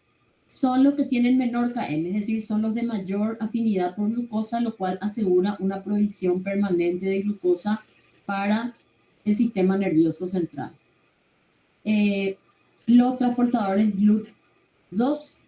[SPEAKER 4] son los que tienen menor Km, es decir, son los de mayor afinidad por glucosa, lo cual asegura una provisión permanente de glucosa para el sistema nervioso central. Los transportadores GLUT 2,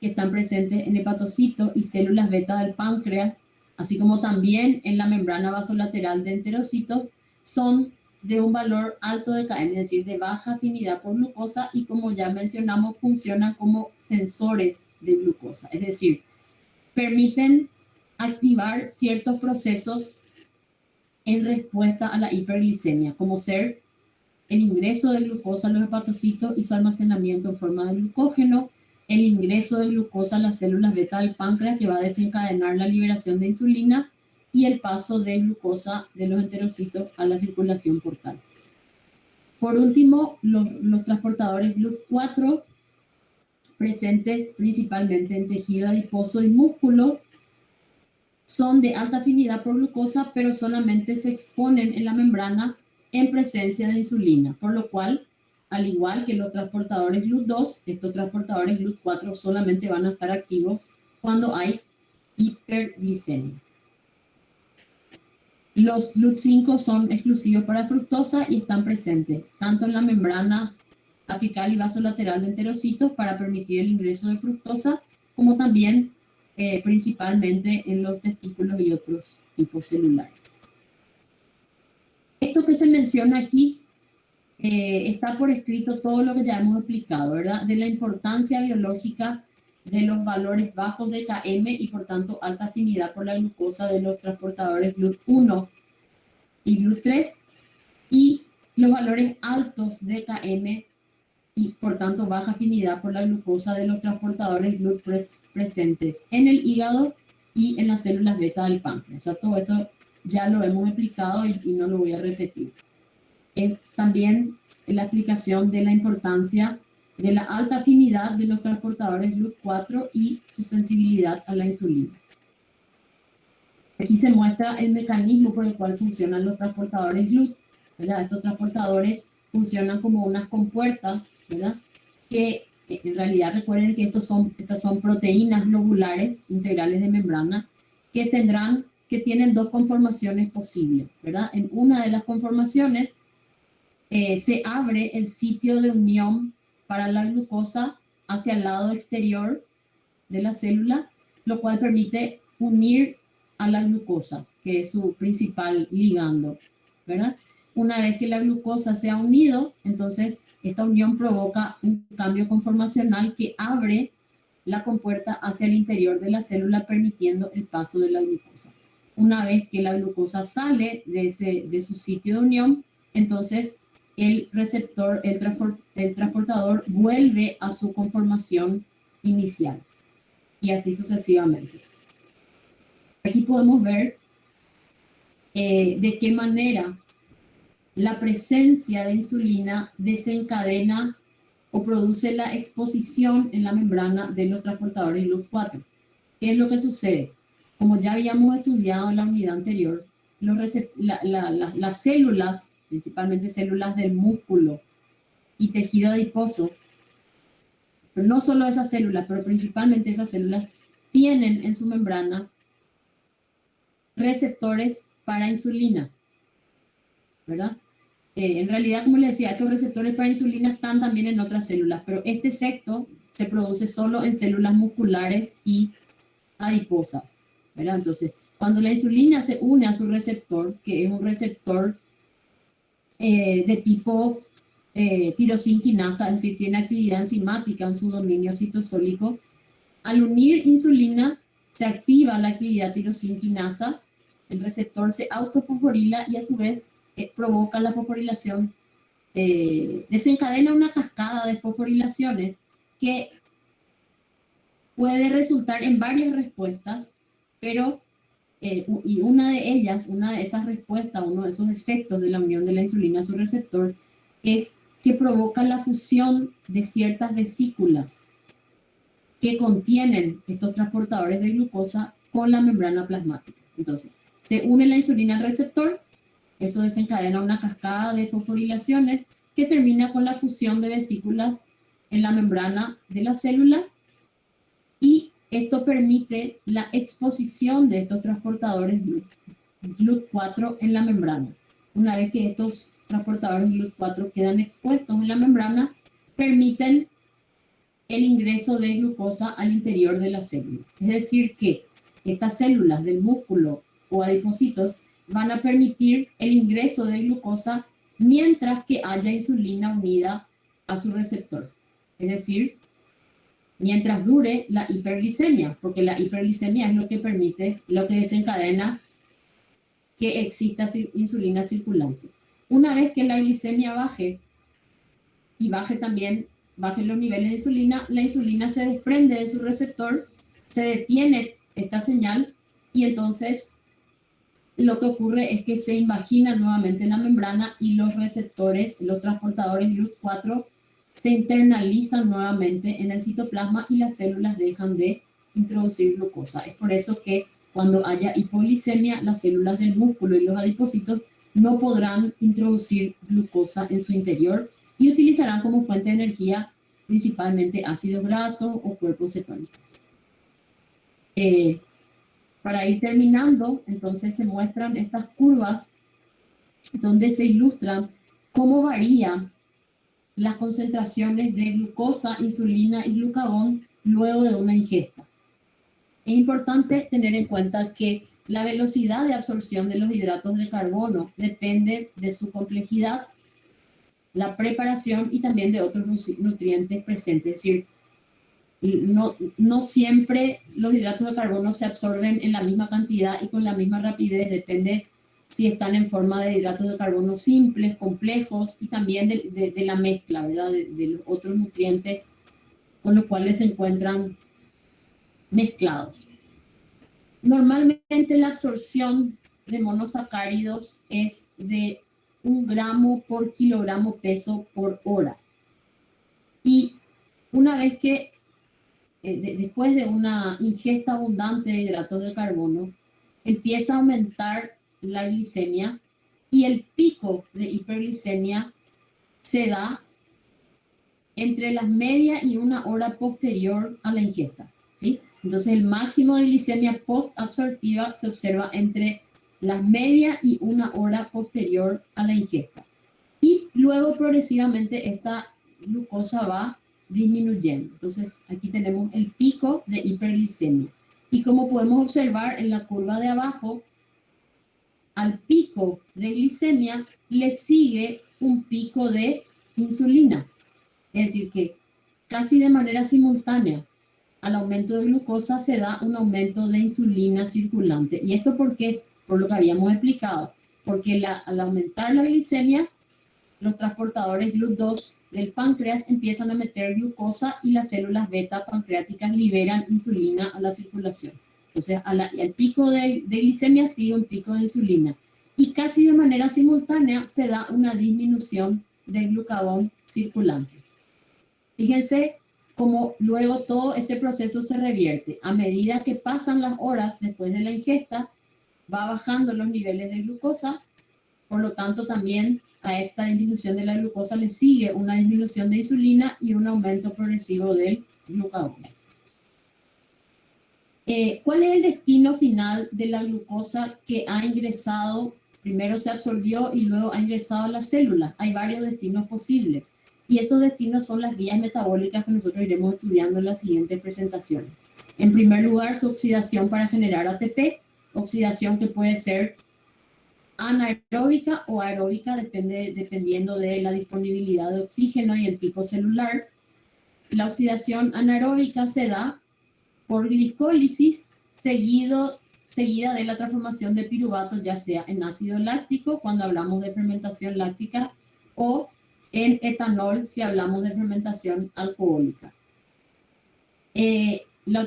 [SPEAKER 4] que están presentes en hepatocitos y células beta del páncreas, así como también en la membrana vasolateral de enterocitos, son de un valor alto de Km, es decir, de baja afinidad por glucosa, y como ya mencionamos, funcionan como sensores de glucosa, es decir, permiten activar ciertos procesos en respuesta a la hiperglicemia, como ser el ingreso de glucosa a los hepatocitos y su almacenamiento en forma de glucógeno, el ingreso de glucosa a las células beta del páncreas, que va a desencadenar la liberación de insulina, y el paso de glucosa de los enterocitos a la circulación portal. Por último, los transportadores GLUT 4, presentes principalmente en tejido adiposo y músculo, son de alta afinidad por glucosa, pero solamente se exponen en la membrana en presencia de insulina, por lo cual, al igual que los transportadores GLUT 2, estos transportadores GLUT 4 solamente van a estar activos cuando hay hiperglicemia. Los GLUT 5 son exclusivos para fructosa y están presentes tanto en la membrana apical y vasolateral de enterocitos para permitir el ingreso de fructosa, como también principalmente en los testículos y otros tipos celulares. Esto que se menciona aquí está por escrito todo lo que ya hemos explicado, ¿verdad? De la importancia biológica de los valores bajos de Km y por tanto alta afinidad por la glucosa de los transportadores GLUT 1 y GLUT 3, y los valores altos de Km y por tanto baja afinidad por la glucosa de los transportadores GLUT presentes en el hígado y en las células beta del páncreas. O sea, todo esto ya lo hemos explicado y no lo voy a repetir. También la explicación de la importancia de la alta afinidad de los transportadores GLUT 4 y su sensibilidad a la insulina. Aquí se muestra el mecanismo por el cual funcionan los transportadores GLUT, ¿verdad? Estos transportadores funcionan como unas compuertas, ¿verdad?, que en realidad recuerden que estas son proteínas globulares integrales de membrana que tienen dos conformaciones posibles, ¿verdad? En una de las conformaciones se abre el sitio de unión para la glucosa hacia el lado exterior de la célula, lo cual permite unir a la glucosa, que es su principal ligando, ¿verdad? Una vez que la glucosa se ha unido, entonces esta unión provoca un cambio conformacional que abre la compuerta hacia el interior de la célula, permitiendo el paso de la glucosa. Una vez que la glucosa sale de su sitio de unión, entonces el receptor, el transportador, vuelve a su conformación inicial, y así sucesivamente. aquí podemos ver de qué manera la presencia de insulina desencadena o produce la exposición en la membrana de los transportadores LUT4. ¿Qué es lo que sucede? Como ya habíamos estudiado en la unidad anterior, las células, principalmente células del músculo y tejido adiposo, pero no solo esas células, pero principalmente esas células, tienen en su membrana receptores para insulina, ¿verdad? En realidad, como les decía, estos receptores para insulina están también en otras células, pero este efecto se produce solo en células musculares y adiposas, ¿verdad? Entonces, cuando la insulina se une a su receptor, que es un receptor de tipo tirosinquinasa, es decir, tiene actividad enzimática en su dominio citosólico, al unir insulina se activa la actividad tirosinquinasa, el receptor se autofosforila y a su vez provoca la fosforilación, desencadena una cascada de fosforilaciones que puede resultar en varias respuestas, pero y una de esas respuestas, uno de esos efectos de la unión de la insulina a su receptor es que provoca la fusión de ciertas vesículas que contienen estos transportadores de glucosa con la membrana plasmática. Entonces, se une la insulina al receptor, eso desencadena una cascada de fosforilaciones que termina con la fusión de vesículas en la membrana de la célula y esto permite la exposición de estos transportadores GLUT4 en la membrana. Una vez que estos transportadores GLUT4 quedan expuestos en la membrana, permiten el ingreso de glucosa al interior de la célula. Es decir, que estas células del músculo o adipocitos van a permitir el ingreso de glucosa mientras que haya insulina unida a su receptor. Es decir, mientras dure la hiperglicemia, porque la hiperglicemia es lo que permite, lo que desencadena que exista insulina circulante. Una vez que la glicemia baje y bajen los niveles de insulina, la insulina se desprende de su receptor, se detiene esta señal y entonces lo que ocurre es que se invagina nuevamente en la membrana y los receptores, los transportadores GLUT4 se internalizan nuevamente en el citoplasma y las células dejan de introducir glucosa. Es por eso que cuando haya hipoglicemia, las células del músculo y los adipocitos no podrán introducir glucosa en su interior y utilizarán como fuente de energía principalmente ácidos grasos o cuerpos cetónicos. Para ir terminando, entonces se muestran estas curvas donde se ilustran cómo varían las concentraciones de glucosa, insulina y glucagón luego de una ingesta. Es importante tener en cuenta que la velocidad de absorción de los hidratos de carbono depende de su complejidad, la preparación y también de otros nutrientes presentes. Es decir, no siempre los hidratos de carbono se absorben en la misma cantidad y con la misma rapidez, depende si están en forma de hidratos de carbono simples, complejos y también de la mezcla, ¿verdad? De los otros nutrientes con los cuales se encuentran mezclados. Normalmente la absorción de monosacáridos es de 1 gramo por kilogramo peso por hora. Y una vez que después de una ingesta abundante de hidratos de carbono, empieza a aumentar la glicemia y el pico de hiperglicemia se da entre las media y 1 hora posterior a la ingesta, ¿sí? Entonces el máximo de glicemia post-absortiva se observa entre las media y 1 hora posterior a la ingesta. Y luego progresivamente esta glucosa va disminuyendo. Entonces aquí tenemos el pico de hiperglicemia. Y como podemos observar en la curva de abajo, al pico de glicemia le sigue un pico de insulina. Es decir, que casi de manera simultánea al aumento de glucosa se da un aumento de insulina circulante. ¿Y esto por qué? Por lo que habíamos explicado. Porque al aumentar la glicemia, los transportadores GLUT2 del páncreas empiezan a meter glucosa y las células beta pancreáticas liberan insulina a la circulación. Entonces, al pico de glicemia sigue un pico de insulina. Y casi de manera simultánea se da una disminución del glucagón circulante. Fíjense cómo luego todo este proceso se revierte. A medida que pasan las horas después de la ingesta, va bajando los niveles de glucosa, por lo tanto también a esta disminución de la glucosa le sigue una disminución de insulina y un aumento progresivo del glucagón. ¿Cuál es el destino final de la glucosa que ha ingresado? Primero se absorbió y luego ha ingresado a las células. Hay varios destinos posibles. Y esos destinos son las vías metabólicas que nosotros iremos estudiando en la siguiente presentación. En primer lugar, su oxidación para generar ATP, oxidación que puede ser anaeróbica o aeróbica, dependiendo de la disponibilidad de oxígeno y el tipo celular. La oxidación anaeróbica se da por glicólisis seguida de la transformación de piruvato, ya sea en ácido láctico, cuando hablamos de fermentación láctica, o en etanol, si hablamos de fermentación alcohólica. La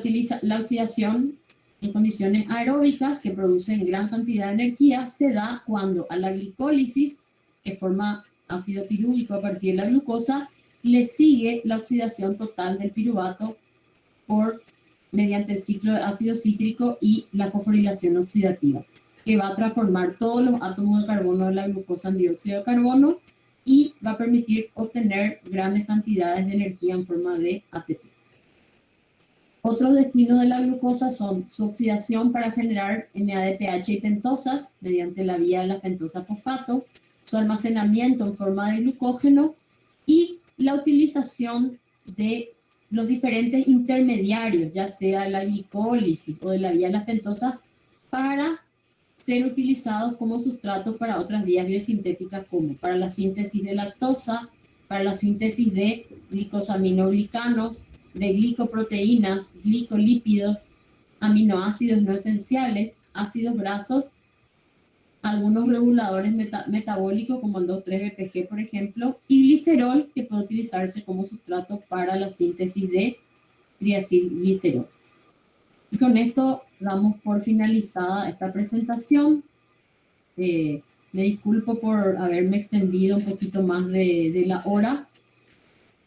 [SPEAKER 4] oxidación en condiciones aeróbicas, que producen gran cantidad de energía, se da cuando a la glicólisis, que forma ácido pirúvico a partir de la glucosa, le sigue la oxidación total del piruvato mediante el ciclo de ácido cítrico y la fosforilación oxidativa, que va a transformar todos los átomos de carbono de la glucosa en dióxido de carbono y va a permitir obtener grandes cantidades de energía en forma de ATP. Otros destinos de la glucosa son su oxidación para generar NADPH y pentosas mediante la vía de la pentosa fosfato, su almacenamiento en forma de glucógeno y la utilización de los diferentes intermediarios, ya sea la glicólisis o de la vía de las pentosas, para ser utilizados como sustratos para otras vías biosintéticas, como para la síntesis de lactosa, para la síntesis de glicosaminoglicanos, de glicoproteínas, glicolípidos, aminoácidos no esenciales, ácidos grasos, algunos reguladores metabólicos como el 2,3-BPG, por ejemplo, y glicerol, que puede utilizarse como sustrato para la síntesis de triacilgliceroles. Y con esto damos por finalizada esta presentación. Me disculpo por haberme extendido un poquito más de la hora.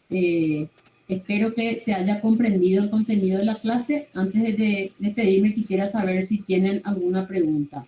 [SPEAKER 4] Espero que se haya comprendido el contenido de la clase. Antes de despedirme, quisiera saber si tienen alguna pregunta.